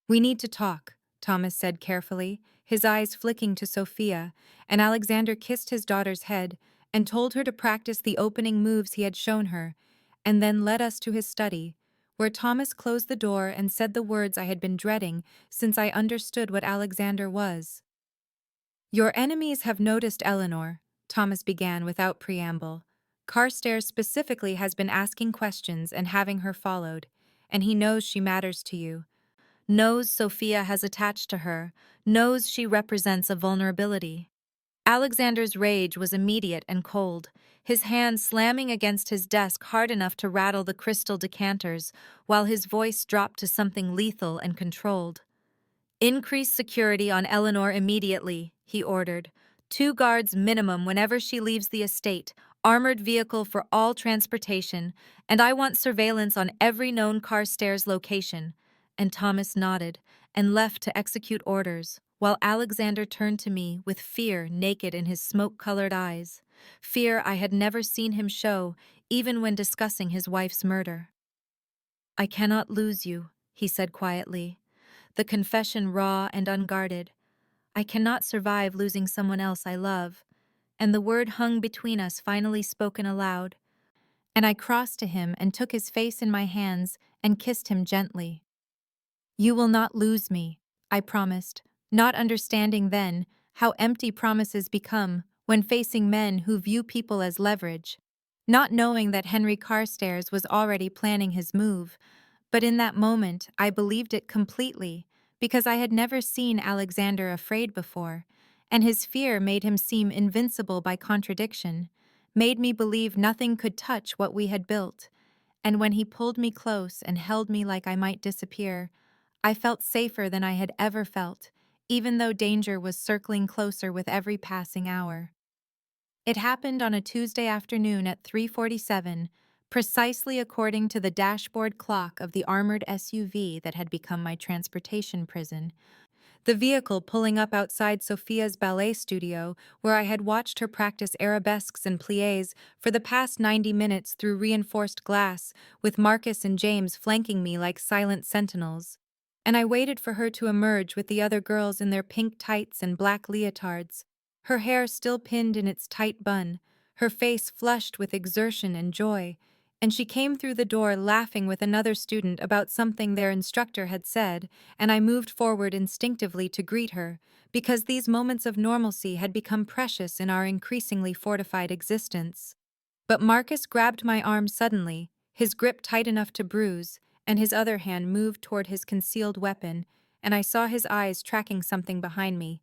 "We need to talk," Thomas said carefully, his eyes flicking to Sofia, and Alexander kissed his daughter's head and told her to practice the opening moves he had shown her, and then led us to his study, where Thomas closed the door and said the words I had been dreading since I understood what Alexander was. "Your enemies have noticed Eleanor," Thomas began without preamble. "Carstairs specifically has been asking questions and having her followed, and he knows she matters to you. Knows Sofia has attached to her, knows she represents a vulnerability." Alexander's rage was immediate and cold, his hand slamming against his desk hard enough to rattle the crystal decanters, while his voice dropped to something lethal and controlled. "Increase security on Eleanor immediately," he ordered. "2 guards minimum whenever she leaves the estate, armored vehicle for all transportation, and I want surveillance on every known Carstairs location." And Thomas nodded and left to execute orders, while Alexander turned to me with fear naked in his smoke-colored eyes, fear I had never seen him show, even when discussing his wife's murder. "I cannot lose you," he said quietly, the confession raw and unguarded. "I cannot survive losing someone else I love." And the word hung between us, finally spoken aloud. And I crossed to him and took his face in my hands and kissed him gently. "You will not lose me," I promised, not understanding then how empty promises become when facing men who view people as leverage, not knowing that Henry Carstairs was already planning his move. But in that moment, I believed it completely, because I had never seen Alexander afraid before, and his fear made him seem invincible by contradiction, made me believe nothing could touch what we had built. And when he pulled me close and held me like I might disappear, I felt safer than I had ever felt, even though danger was circling closer with every passing hour. It happened on a Tuesday afternoon at 3:47, precisely according to the dashboard clock of the armored SUV that had become my transportation prison, the vehicle pulling up outside Sofia's ballet studio, where I had watched her practice arabesques and pliés for the past 90 minutes through reinforced glass, with Marcus and James flanking me like silent sentinels. and I waited for her to emerge with the other girls in their pink tights and black leotards, her hair still pinned in its tight bun, her face flushed with exertion and joy, and she came through the door laughing with another student about something their instructor had said, and I moved forward instinctively to greet her, because these moments of normalcy had become precious in our increasingly fortified existence. But Marcus grabbed my arm suddenly, his grip tight enough to bruise, and his other hand moved toward his concealed weapon, and I saw his eyes tracking something behind me.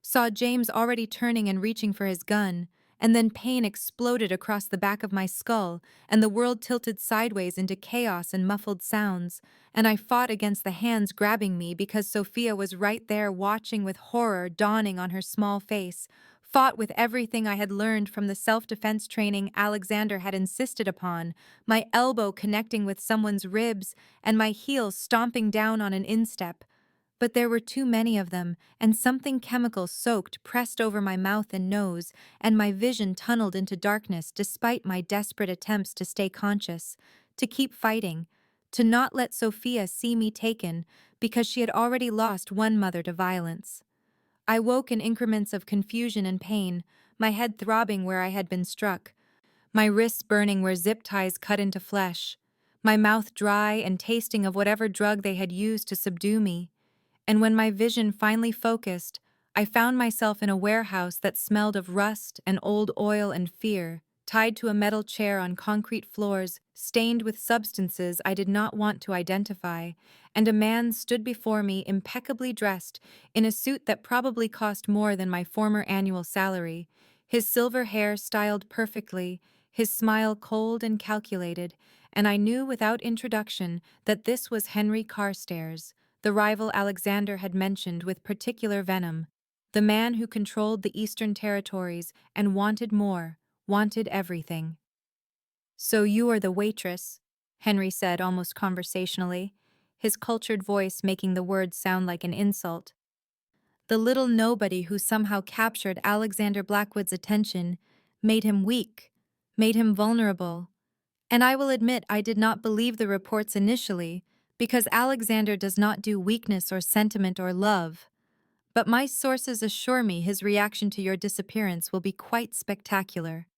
Saw James already turning and reaching for his gun, and then pain exploded across the back of my skull, and the world tilted sideways into chaos and muffled sounds, and I fought against the hands grabbing me because Sofia was right there watching with horror dawning on her small face, fought with everything I had learned from the self-defense training Alexander had insisted upon, my elbow connecting with someone's ribs and my heel stomping down on an instep. But there were too many of them, and something chemical-soaked pressed over my mouth and nose, and my vision tunneled into darkness despite my desperate attempts to stay conscious, to keep fighting, to not let Sofia see me taken, because she had already lost one mother to violence. I woke in increments of confusion and pain, my head throbbing where I had been struck, my wrists burning where zip ties cut into flesh, my mouth dry and tasting of whatever drug they had used to subdue me. And when my vision finally focused, I found myself in a warehouse that smelled of rust and old oil and fear, tied to a metal chair on concrete floors, stained with substances I did not want to identify, and a man stood before me impeccably dressed in a suit that probably cost more than my former annual salary, his silver hair styled perfectly, his smile cold and calculated, and I knew without introduction that this was Henry Carstairs, the rival Alexander had mentioned with particular venom, the man who controlled the Eastern Territories and wanted more, wanted everything. "So you are the waitress," Henry said almost conversationally, his cultured voice making the words sound like an insult. The little nobody who somehow captured Alexander Blackwood's attention, made him weak, made him vulnerable. And I will admit I did not believe the reports initially, because Alexander does not do weakness or sentiment or love. But my sources assure me his reaction to your disappearance will be quite spectacular.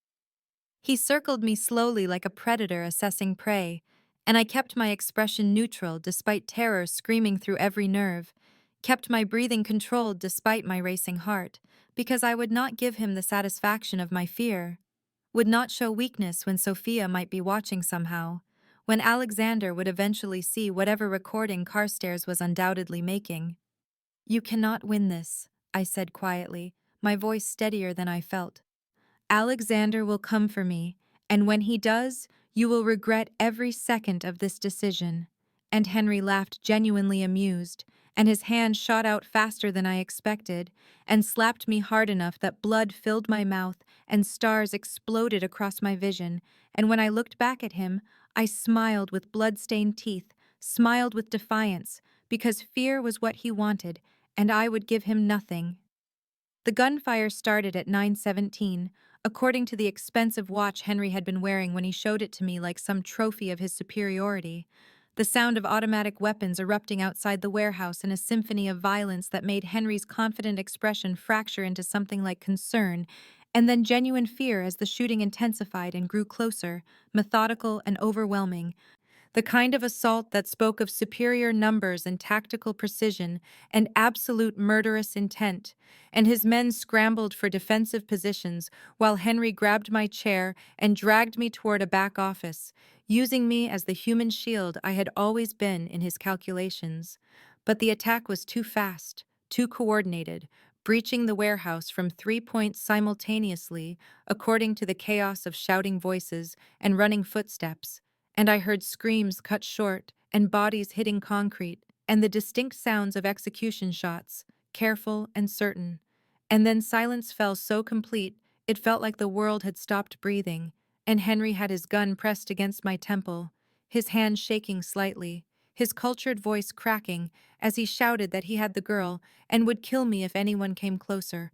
He circled me slowly like a predator assessing prey, and I kept my expression neutral despite terror screaming through every nerve, kept my breathing controlled despite my racing heart, because I would not give him the satisfaction of my fear, would not show weakness when Sofia might be watching somehow, when Alexander would eventually see whatever recording Carstairs was undoubtedly making. "You cannot win this," I said quietly, my voice steadier than I felt. "Alexander will come for me, and when he does, you will regret every second of this decision." And Henry laughed genuinely amused, and his hand shot out faster than I expected, and slapped me hard enough that blood filled my mouth and stars exploded across my vision, and when I looked back at him, I smiled with blood-stained teeth, smiled with defiance, because fear was what he wanted, and I would give him nothing. The gunfire started at 9:17, according to the expensive watch Henry had been wearing when he showed it to me like some trophy of his superiority. The sound of automatic weapons erupting outside the warehouse in a symphony of violence that made Henry's confident expression fracture into something like concern, and then genuine fear as the shooting intensified and grew closer, methodical and overwhelming, the kind of assault that spoke of superior numbers and tactical precision and absolute murderous intent, and his men scrambled for defensive positions while Henry grabbed my chair and dragged me toward a back office, using me as the human shield I had always been in his calculations. But the attack was too fast, too coordinated, breaching the warehouse from 3 points simultaneously, according to the chaos of shouting voices and running footsteps, and I heard screams cut short and bodies hitting concrete and the distinct sounds of execution shots, careful and certain. And then silence fell so complete it felt like the world had stopped breathing, and Henry had his gun pressed against my temple, his hand shaking slightly, his cultured voice cracking as he shouted that he had the girl and would kill me if anyone came closer.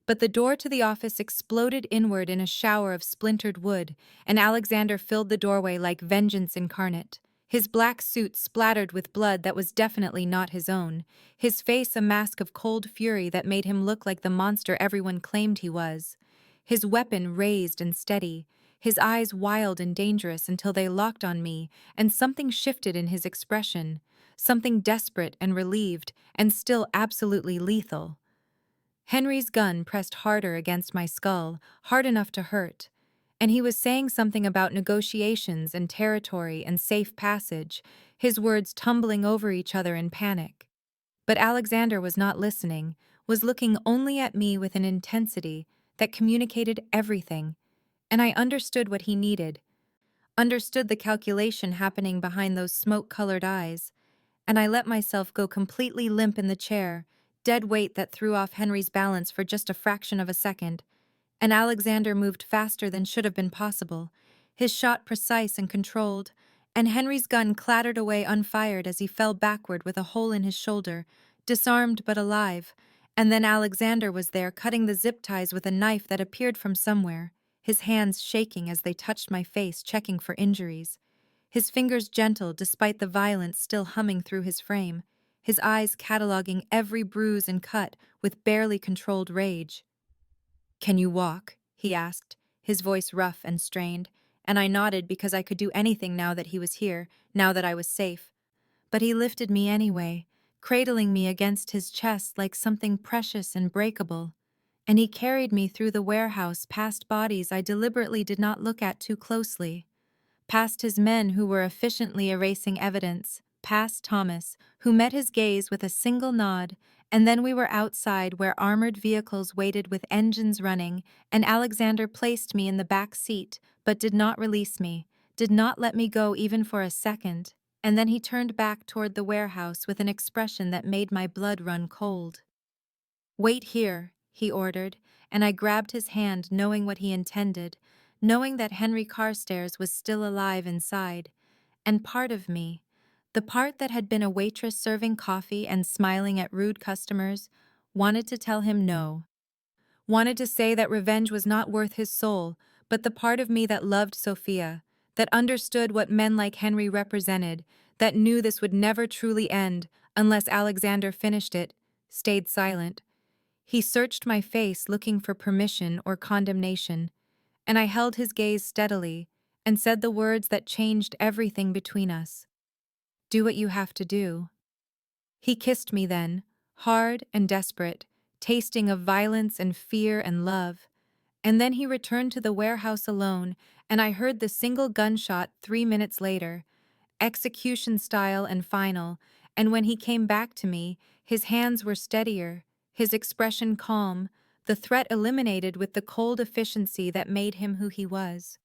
But the door to the office exploded inward in a shower of splintered wood, and Alexander filled the doorway like vengeance incarnate, His black suit splattered with blood that was definitely not his own, his face a mask of cold fury that made him look like the monster everyone claimed he was. His weapon raised and steady, his eyes wild and dangerous until they locked on me, and something shifted in his expression, something desperate and relieved, and still absolutely lethal. Henry's gun pressed harder against my skull, hard enough to hurt, and he was saying something about negotiations and territory and safe passage, his words tumbling over each other in panic. But Alexander was not listening, was looking only at me with an intensity that communicated everything, and I understood what he needed, understood the calculation happening behind those smoke-colored eyes, and I let myself go completely limp in the chair, dead weight that threw off Henry's balance for just a fraction of a second, and Alexander moved faster than should have been possible, his shot precise and controlled, and Henry's gun clattered away unfired as he fell backward with a hole in his shoulder, disarmed but alive, and then Alexander was there cutting the zip ties with a knife that appeared from somewhere, his hands shaking as they touched my face, checking for injuries. His fingers gentle despite the violence still humming through his frame, his eyes cataloging every bruise and cut with barely controlled rage. "Can you walk?" he asked, his voice rough and strained, and I nodded because I could do anything now that he was here, now that I was safe. But he lifted me anyway, cradling me against his chest like something precious and breakable, and he carried me through the warehouse past bodies I deliberately did not look at too closely, past his men who were efficiently erasing evidence, past Thomas, who met his gaze with a single nod, and then we were outside where armored vehicles waited with engines running, and Alexander placed me in the back seat, but did not release me, did not let me go even for a second, and then he turned back toward the warehouse with an expression that made my blood run cold. "Wait here," he ordered, and I grabbed his hand knowing what he intended, knowing that Henry Carstairs was still alive inside, and part of me, the part that had been a waitress serving coffee and smiling at rude customers, wanted to tell him no. Wanted to say that revenge was not worth his soul, but the part of me that loved Sofia, that understood what men like Henry represented, that knew this would never truly end unless Alexander finished it, stayed silent. He searched my face looking for permission or condemnation, and I held his gaze steadily and said the words that changed everything between us. "Do what you have to do." He kissed me then, hard and desperate, tasting of violence and fear and love, and then he returned to the warehouse alone, and I heard the single gunshot 3 minutes later, execution style and final, and when he came back to me, his hands were steadier, his expression calm, the threat eliminated with the cold efficiency that made him who he was.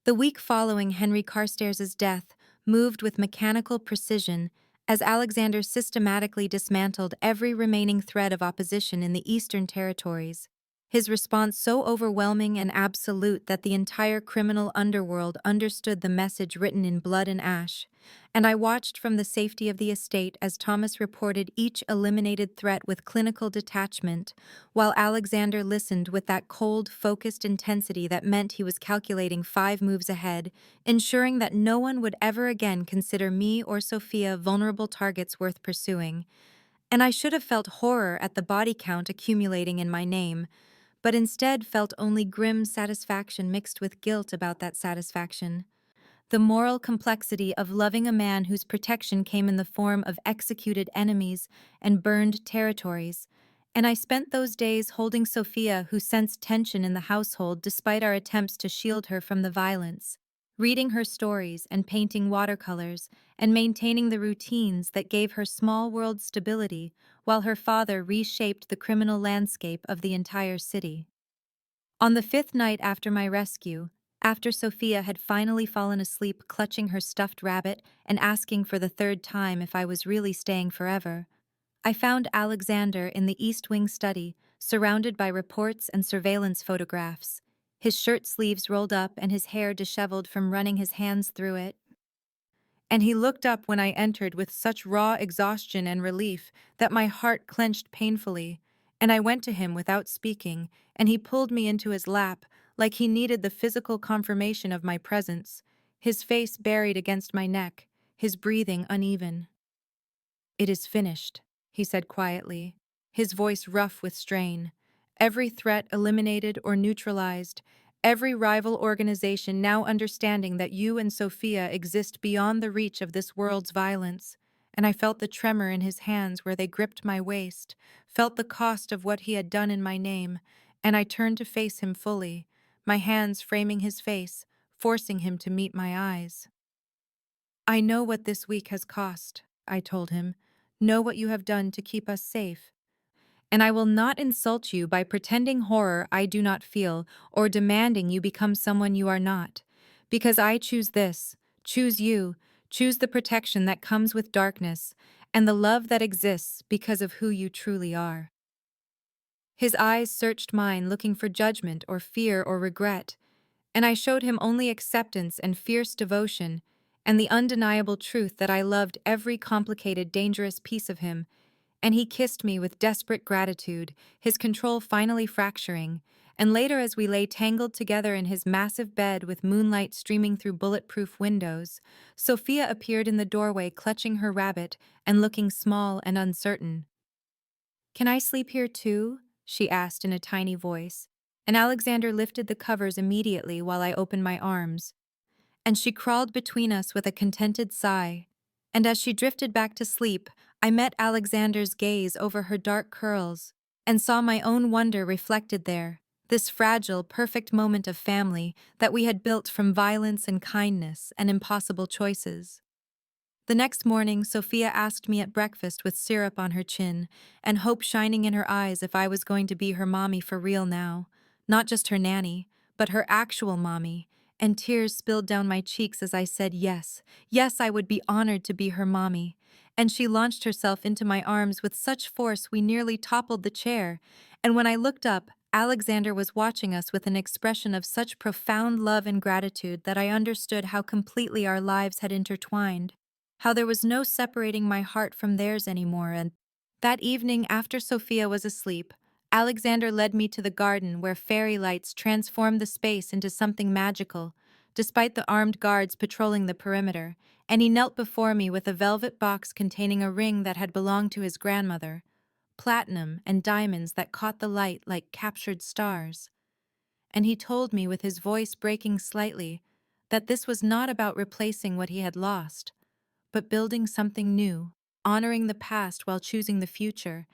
The week following Henry Carstairs' death moved with mechanical precision as Alexander systematically dismantled every remaining thread of opposition in the Eastern Territories, his response so overwhelming and absolute that the entire criminal underworld understood the message written in blood and ash, and I watched from the safety of the estate as Thomas reported each eliminated threat with clinical detachment, while Alexander listened with that cold, focused intensity that meant he was calculating 5 moves ahead, ensuring that no one would ever again consider me or Sofia vulnerable targets worth pursuing. And I should have felt horror at the body count accumulating in my name, but instead felt only grim satisfaction mixed with guilt about that satisfaction. The moral complexity of loving a man whose protection came in the form of executed enemies and burned territories. And I spent those days holding Sofia, who sensed tension in the household despite our attempts to shield her from the violence, reading her stories and painting watercolors and maintaining the routines that gave her small world stability while her father reshaped the criminal landscape of the entire city. On the 5th night after my rescue, after Sofia had finally fallen asleep clutching her stuffed rabbit and asking for the 3rd time if I was really staying forever, I found Alexander in the East Wing study, surrounded by reports and surveillance photographs, his shirt sleeves rolled up and his hair disheveled from running his hands through it. And he looked up when I entered with such raw exhaustion and relief that my heart clenched painfully, and I went to him without speaking, and he pulled me into his lap like he needed the physical confirmation of my presence, his face buried against my neck, his breathing uneven. "It is finished," he said quietly, his voice rough with strain. "Every threat eliminated or neutralized, every rival organization now understanding that you and Sofia exist beyond the reach of this world's violence." And I felt the tremor in his hands where they gripped my waist, felt the cost of what he had done in my name, and I turned to face him fully, my hands framing his face, forcing him to meet my eyes. "I know what this week has cost," I told him. "Know what you have done to keep us safe. And I will not insult you by pretending horror I do not feel or demanding you become someone you are not. Because I choose this, choose you, choose the protection that comes with darkness, and the love that exists because of who you truly are." His eyes searched mine, looking for judgment or fear or regret, and I showed him only acceptance and fierce devotion, and the undeniable truth that I loved every complicated, dangerous piece of him. And he kissed me with desperate gratitude, his control finally fracturing, and later as we lay tangled together in his massive bed with moonlight streaming through bulletproof windows, Sofia appeared in the doorway clutching her rabbit and looking small and uncertain. "Can I sleep here too?" she asked in a tiny voice, and Alexander lifted the covers immediately while I opened my arms, and she crawled between us with a contented sigh. And as she drifted back to sleep, I met Alexander's gaze over her dark curls and saw my own wonder reflected there, this fragile, perfect moment of family that we had built from violence and kindness and impossible choices. The next morning, Sofia asked me at breakfast with syrup on her chin and hope shining in her eyes if I was going to be her mommy for real now. Not just her nanny, but her actual mommy, and tears spilled down my cheeks as I said yes. Yes, I would be honored to be her mommy. And she launched herself into my arms with such force we nearly toppled the chair. And when I looked up, Alexander was watching us with an expression of such profound love and gratitude that I understood how completely our lives had intertwined, how there was no separating my heart from theirs anymore. And that evening, after Sofia was asleep, Alexander led me to the garden where fairy lights transformed the space into something magical, despite the armed guards patrolling the perimeter, and he knelt before me with a velvet box containing a ring that had belonged to his grandmother, platinum and diamonds that caught the light like captured stars. And he told me, with his voice breaking slightly, that this was not about replacing what he had lost, but building something new, honoring the past while choosing the future.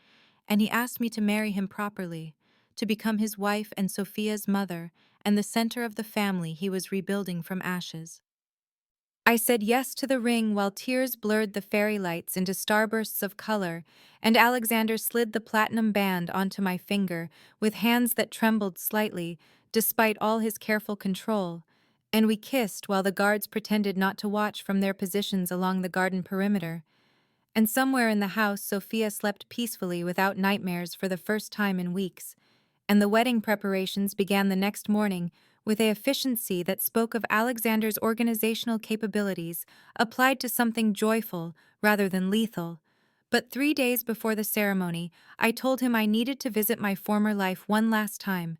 And he asked me to marry him properly, to become his wife and Sofia's mother and the center of the family he was rebuilding from ashes. I said yes to the ring while tears blurred the fairy lights into starbursts of color, and Alexander slid the platinum band onto my finger with hands that trembled slightly, despite all his careful control, and we kissed while the guards pretended not to watch from their positions along the garden perimeter. And somewhere in the house, Sofia slept peacefully without nightmares for the first time in weeks, and the wedding preparations began the next morning with a efficiency that spoke of Alexander's organizational capabilities applied to something joyful rather than lethal. But 3 days before the ceremony, I told him I needed to visit my former life one last time,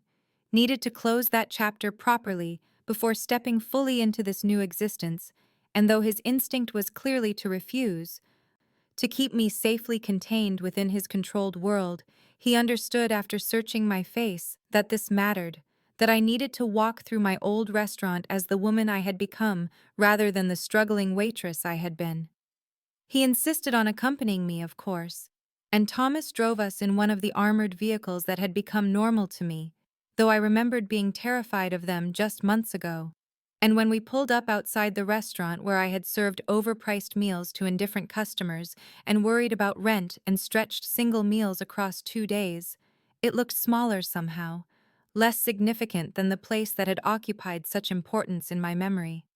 needed to close that chapter properly before stepping fully into this new existence, and though his instinct was clearly to refuse, to keep me safely contained within his controlled world, he understood after searching my face that this mattered, that I needed to walk through my old restaurant as the woman I had become rather than the struggling waitress I had been. He insisted on accompanying me, of course, and Thomas drove us in one of the armored vehicles that had become normal to me, though I remembered being terrified of them just months ago. And when we pulled up outside the restaurant where I had served overpriced meals to indifferent customers and worried about rent and stretched single meals across 2 days, it looked smaller somehow, less significant than the place that had occupied such importance in my memory.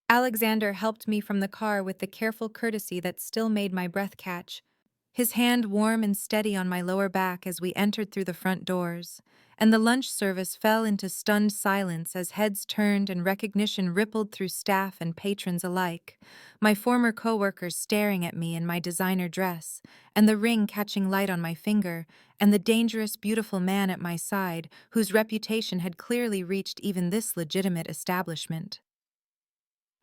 Alexander helped me from the car with the careful courtesy that still made my breath catch, his hand warm and steady on my lower back as we entered through the front doors, and the lunch service fell into stunned silence as heads turned and recognition rippled through staff and patrons alike, my former coworkers staring at me in my designer dress, and the ring catching light on my finger, and the dangerous, beautiful man at my side whose reputation had clearly reached even this legitimate establishment.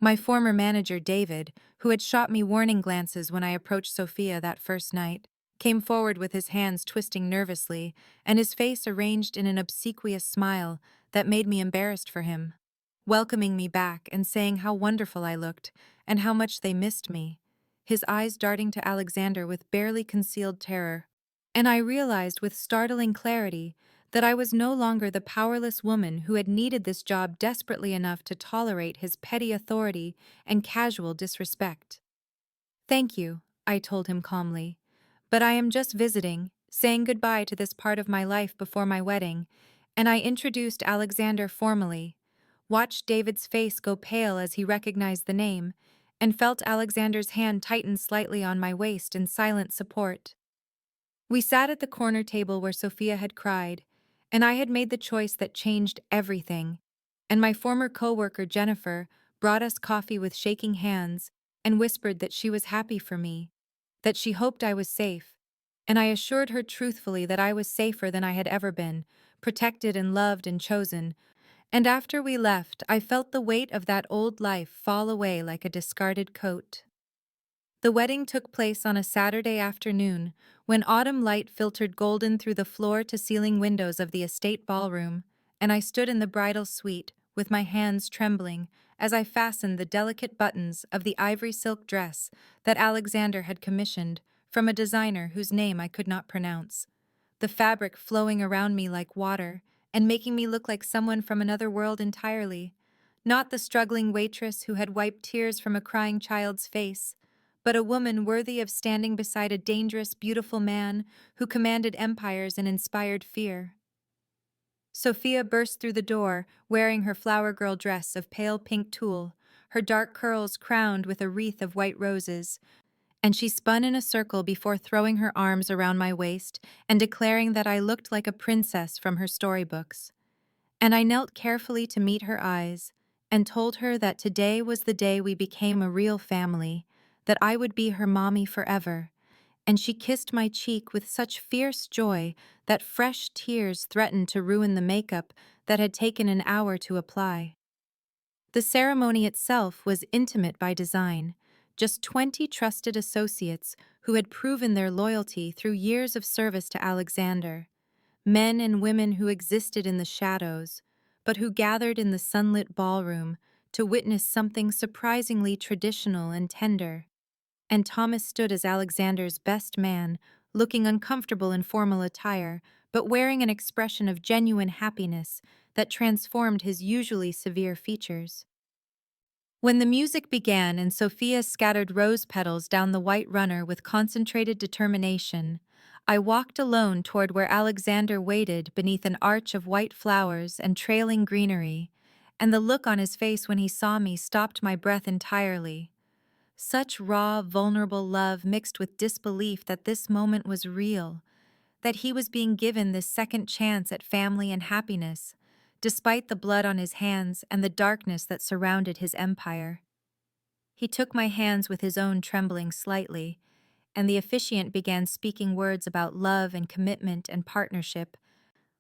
My former manager, David, who had shot me warning glances when I approached Sofia that first night, came forward with his hands twisting nervously and his face arranged in an obsequious smile that made me embarrassed for him, welcoming me back and saying how wonderful I looked and how much they missed me, his eyes darting to Alexander with barely concealed terror. And I realized with startling clarity that I was no longer the powerless woman who had needed this job desperately enough to tolerate his petty authority and casual disrespect. "Thank you," I told him calmly, "but I am just visiting, saying goodbye to this part of my life before my wedding," and I introduced Alexander formally, watched David's face go pale as he recognized the name, and felt Alexander's hand tighten slightly on my waist in silent support. We sat at the corner table where Sofia had cried, and I had made the choice that changed everything, and my former coworker Jennifer brought us coffee with shaking hands and whispered that she was happy for me, that she hoped I was safe, and I assured her truthfully that I was safer than I had ever been, protected and loved and chosen, and after we left I felt the weight of that old life fall away like a discarded coat. The wedding took place on a Saturday afternoon, when autumn light filtered golden through the floor-to-ceiling windows of the estate ballroom, and I stood in the bridal suite, with my hands trembling, as I fastened the delicate buttons of the ivory silk dress that Alexander had commissioned from a designer whose name I could not pronounce, the fabric flowing around me like water and making me look like someone from another world entirely, not the struggling waitress who had wiped tears from a crying child's face, but a woman worthy of standing beside a dangerous, beautiful man who commanded empires and inspired fear. Sofia burst through the door, wearing her flower girl dress of pale pink tulle, her dark curls crowned with a wreath of white roses, and she spun in a circle before throwing her arms around my waist and declaring that I looked like a princess from her storybooks. And I knelt carefully to meet her eyes and told her that today was the day we became a real family, that I would be her mommy forever, and she kissed my cheek with such fierce joy that fresh tears threatened to ruin the makeup that had taken an hour to apply. The ceremony itself was intimate by design, just 20 trusted associates who had proven their loyalty through years of service to Alexander, men and women who existed in the shadows, but who gathered in the sunlit ballroom to witness something surprisingly traditional and tender. And Thomas stood as Alexander's best man, looking uncomfortable in formal attire, but wearing an expression of genuine happiness that transformed his usually severe features. When the music began and Sofia scattered rose petals down the white runner with concentrated determination, I walked alone toward where Alexander waited beneath an arch of white flowers and trailing greenery, and the look on his face when he saw me stopped my breath entirely. Such raw, vulnerable love mixed with disbelief that this moment was real, that he was being given this second chance at family and happiness, despite the blood on his hands and the darkness that surrounded his empire. He took my hands with his own trembling slightly, and the officiant began speaking words about love and commitment and partnership,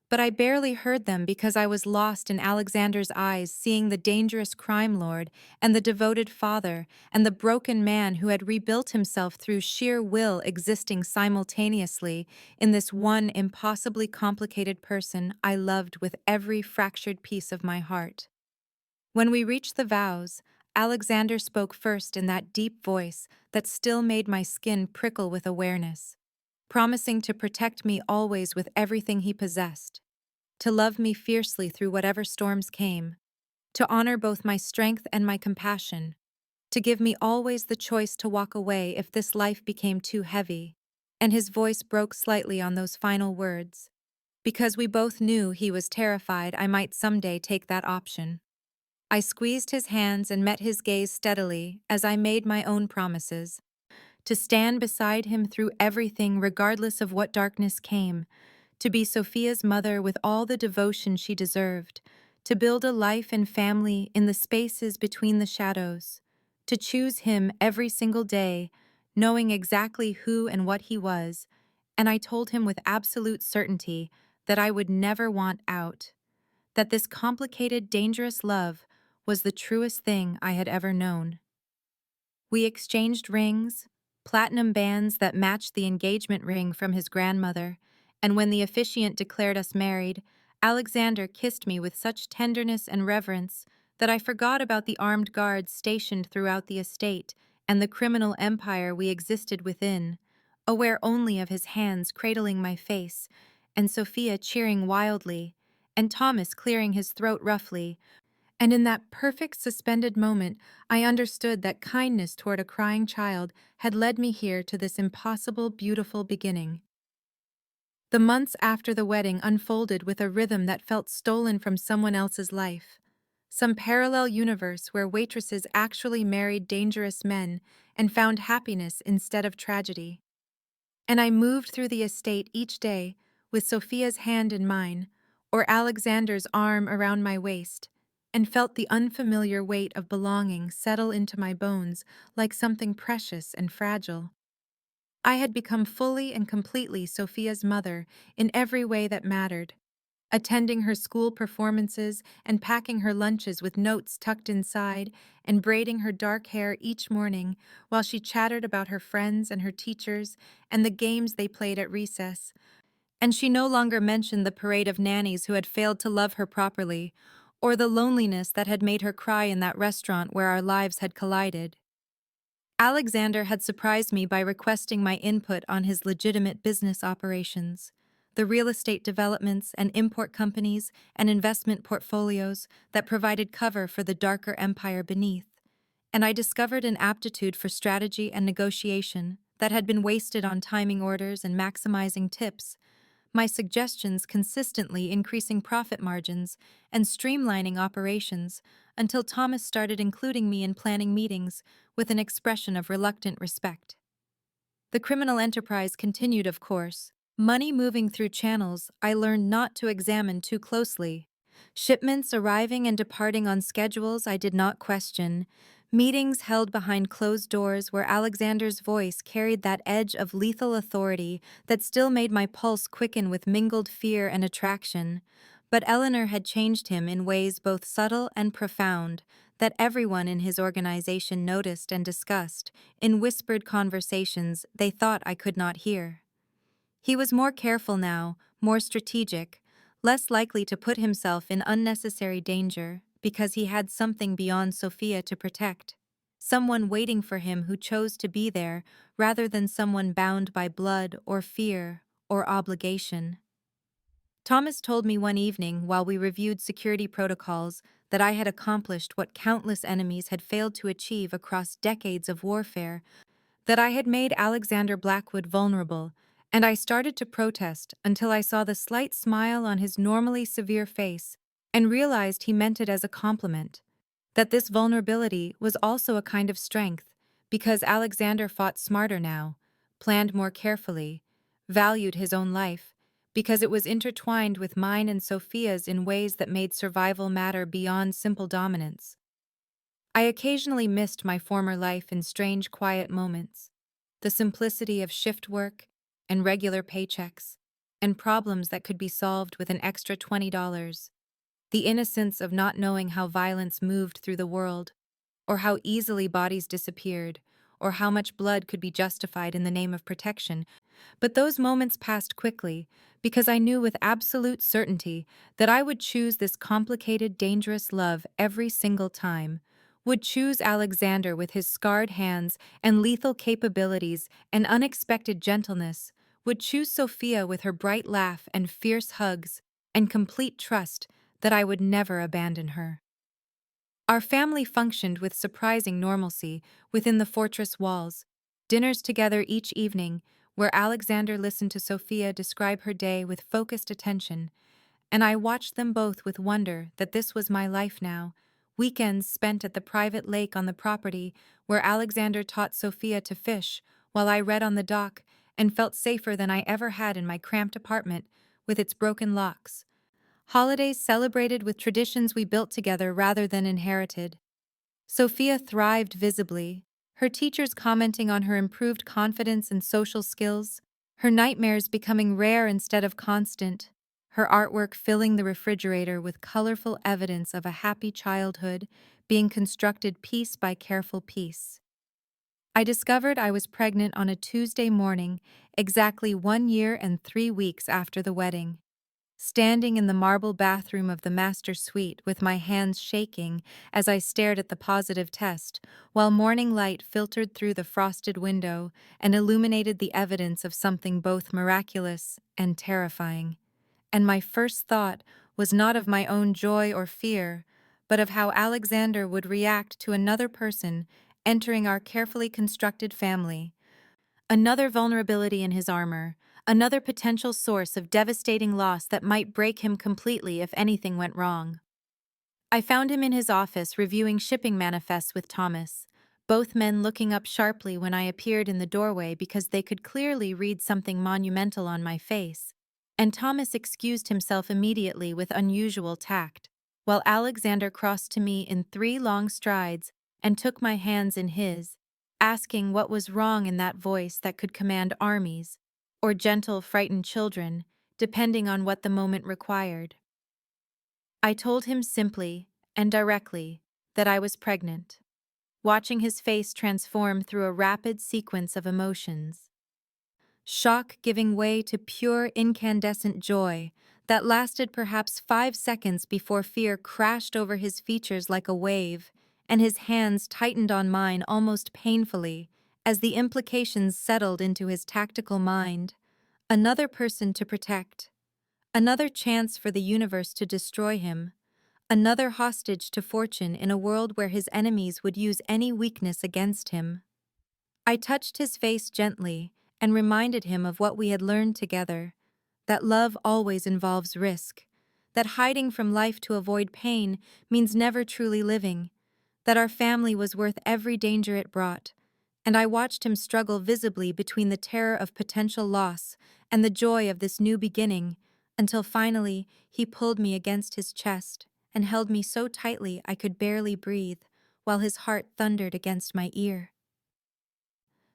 but I barely heard them because I was lost in Alexander's eyes, seeing the dangerous crime lord and the devoted father and the broken man who had rebuilt himself through sheer will existing simultaneously in this one impossibly complicated person I loved with every fractured piece of my heart. When we reached the vows, Alexander spoke first in that deep voice that still made my skin prickle with awareness, promising to protect me always with everything he possessed, to love me fiercely through whatever storms came, to honor both my strength and my compassion, to give me always the choice to walk away if this life became too heavy. And his voice broke slightly on those final words, because we both knew he was terrified I might someday take that option. I squeezed his hands and met his gaze steadily as I made my own promises, to stand beside him through everything regardless of what darkness came, to be Sofia's mother with all the devotion she deserved, to build a life and family in the spaces between the shadows, to choose him every single day, knowing exactly who and what he was, and I told him with absolute certainty that I would never want out, that this complicated, dangerous love was the truest thing I had ever known. We exchanged rings, platinum bands that matched the engagement ring from his grandmother, and when the officiant declared us married, Alexander kissed me with such tenderness and reverence that I forgot about the armed guards stationed throughout the estate and the criminal empire we existed within, aware only of his hands cradling my face, and Sofia cheering wildly, and Thomas clearing his throat roughly, and in that perfect suspended moment, I understood that kindness toward a crying child had led me here to this impossible, beautiful beginning. The months after the wedding unfolded with a rhythm that felt stolen from someone else's life. Some parallel universe where waitresses actually married dangerous men and found happiness instead of tragedy. And I moved through the estate each day with Sophia's hand in mine, or Alexander's arm around my waist, and felt the unfamiliar weight of belonging settle into my bones like something precious and fragile. I had become fully and completely Sophia's mother in every way that mattered, attending her school performances and packing her lunches with notes tucked inside and braiding her dark hair each morning while she chattered about her friends and her teachers and the games they played at recess. And she no longer mentioned the parade of nannies who had failed to love her properly, or the loneliness that had made her cry in that restaurant where our lives had collided. Alexander had surprised me by requesting my input on his legitimate business operations, the real estate developments and import companies and investment portfolios that provided cover for the darker empire beneath, and I discovered an aptitude for strategy and negotiation that had been wasted on timing orders and maximizing tips, my suggestions consistently increasing profit margins and streamlining operations until Thomas started including me in planning meetings with an expression of reluctant respect. The criminal enterprise continued, of course, money moving through channels I learned not to examine too closely, shipments arriving and departing on schedules I did not question, meetings held behind closed doors where Alexander's voice carried that edge of lethal authority that still made my pulse quicken with mingled fear and attraction. But Eleanor had changed him in ways both subtle and profound that everyone in his organization noticed and discussed in whispered conversations they thought I could not hear. He was more careful now, more strategic, less likely to put himself in unnecessary danger because he had something beyond Sofia to protect, someone waiting for him who chose to be there rather than someone bound by blood or fear or obligation. Thomas told me one evening while we reviewed security protocols that I had accomplished what countless enemies had failed to achieve across decades of warfare, that I had made Alexander Blackwood vulnerable, and I started to protest until I saw the slight smile on his normally severe face and realized he meant it as a compliment, that this vulnerability was also a kind of strength because Alexander fought smarter now, planned more carefully, valued his own life, because it was intertwined with mine and Sophia's in ways that made survival matter beyond simple dominance. I occasionally missed my former life in strange, quiet moments, the simplicity of shift work and regular paychecks, and problems that could be solved with an extra $20, the innocence of not knowing how violence moved through the world, or how easily bodies disappeared, or how much blood could be justified in the name of protection. But those moments passed quickly, because I knew with absolute certainty that I would choose this complicated, dangerous love every single time, would choose Alexander with his scarred hands and lethal capabilities and unexpected gentleness, would choose Sofia with her bright laugh and fierce hugs, and complete trust that I would never abandon her. Our family functioned with surprising normalcy within the fortress walls, dinners together each evening, where Alexander listened to Sofia describe her day with focused attention, and I watched them both with wonder that this was my life now, weekends spent at the private lake on the property where Alexander taught Sofia to fish while I read on the dock and felt safer than I ever had in my cramped apartment with its broken locks. Holidays celebrated with traditions we built together rather than inherited. Sofia thrived visibly, her teachers commenting on her improved confidence and social skills, her nightmares becoming rare instead of constant, her artwork filling the refrigerator with colorful evidence of a happy childhood, being constructed piece by careful piece. I discovered I was pregnant on a Tuesday morning, exactly 1 year and 3 weeks after the wedding. Standing in the marble bathroom of the master suite with my hands shaking as I stared at the positive test, while morning light filtered through the frosted window and illuminated the evidence of something both miraculous and terrifying. And my first thought was not of my own joy or fear, but of how Alexander would react to another person entering our carefully constructed family. Another vulnerability in his armor, another potential source of devastating loss that might break him completely if anything went wrong. I found him in his office reviewing shipping manifests with Thomas, both men looking up sharply when I appeared in the doorway because they could clearly read something monumental on my face, and Thomas excused himself immediately with unusual tact, while Alexander crossed to me in 3 long strides and took my hands in his, asking what was wrong in that voice that could command armies, or gentle, frightened children, depending on what the moment required. I told him simply and directly that I was pregnant, watching his face transform through a rapid sequence of emotions. Shock giving way to pure incandescent joy that lasted perhaps 5 seconds before fear crashed over his features like a wave, and his hands tightened on mine almost painfully as the implications settled into his tactical mind. Another person to protect, another chance for the universe to destroy him, another hostage to fortune in a world where his enemies would use any weakness against him. I touched his face gently and reminded him of what we had learned together, that love always involves risk, that hiding from life to avoid pain means never truly living, that our family was worth every danger it brought, and I watched him struggle visibly between the terror of potential loss and the joy of this new beginning, until finally he pulled me against his chest and held me so tightly I could barely breathe, while his heart thundered against my ear.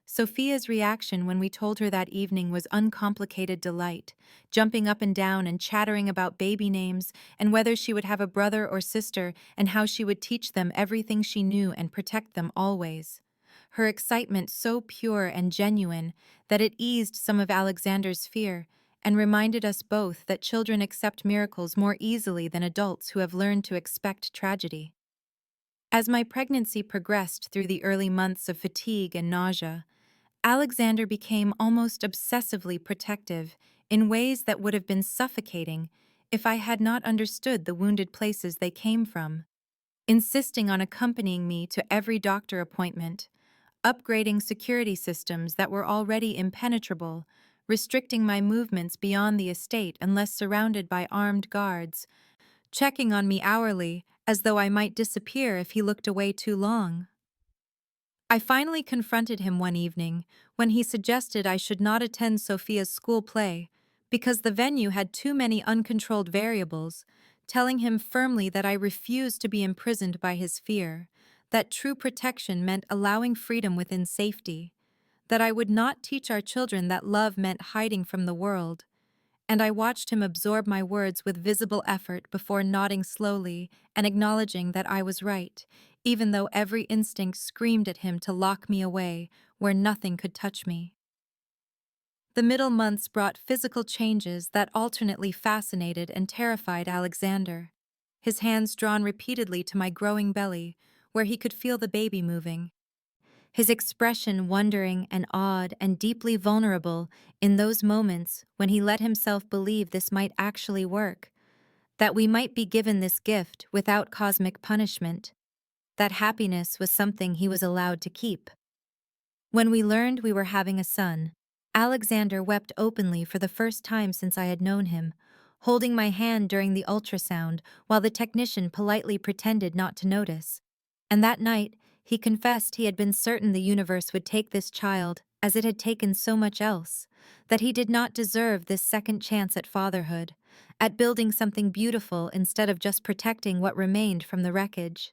Sofia's reaction when we told her that evening was uncomplicated delight, jumping up and down and chattering about baby names and whether she would have a brother or sister and how she would teach them everything she knew and protect them always. Her excitement so pure and genuine that it eased some of Alexander's fear and reminded us both that children accept miracles more easily than adults who have learned to expect tragedy. As my pregnancy progressed through the early months of fatigue and nausea, Alexander became almost obsessively protective in ways that would have been suffocating if I had not understood the wounded places they came from, insisting on accompanying me to every doctor appointment, upgrading security systems that were already impenetrable, restricting my movements beyond the estate unless surrounded by armed guards, checking on me hourly as though I might disappear if he looked away too long. I finally confronted him one evening when he suggested I should not attend Sofia's school play because the venue had too many uncontrolled variables, telling him firmly that I refused to be imprisoned by his fear, that true protection meant allowing freedom within safety, that I would not teach our children that love meant hiding from the world, and I watched him absorb my words with visible effort before nodding slowly and acknowledging that I was right, even though every instinct screamed at him to lock me away where nothing could touch me. The middle months brought physical changes that alternately fascinated and terrified Alexander, his hands drawn repeatedly to my growing belly, where he could feel the baby moving, his expression wondering and awed and deeply vulnerable in those moments when he let himself believe this might actually work, that we might be given this gift without cosmic punishment, that happiness was something he was allowed to keep. When we learned we were having a son, Alexander wept openly for the first time since I had known him, holding my hand during the ultrasound while the technician politely pretended not to notice. And that night, he confessed he had been certain the universe would take this child, as it had taken so much else, that he did not deserve this second chance at fatherhood, at building something beautiful instead of just protecting what remained from the wreckage.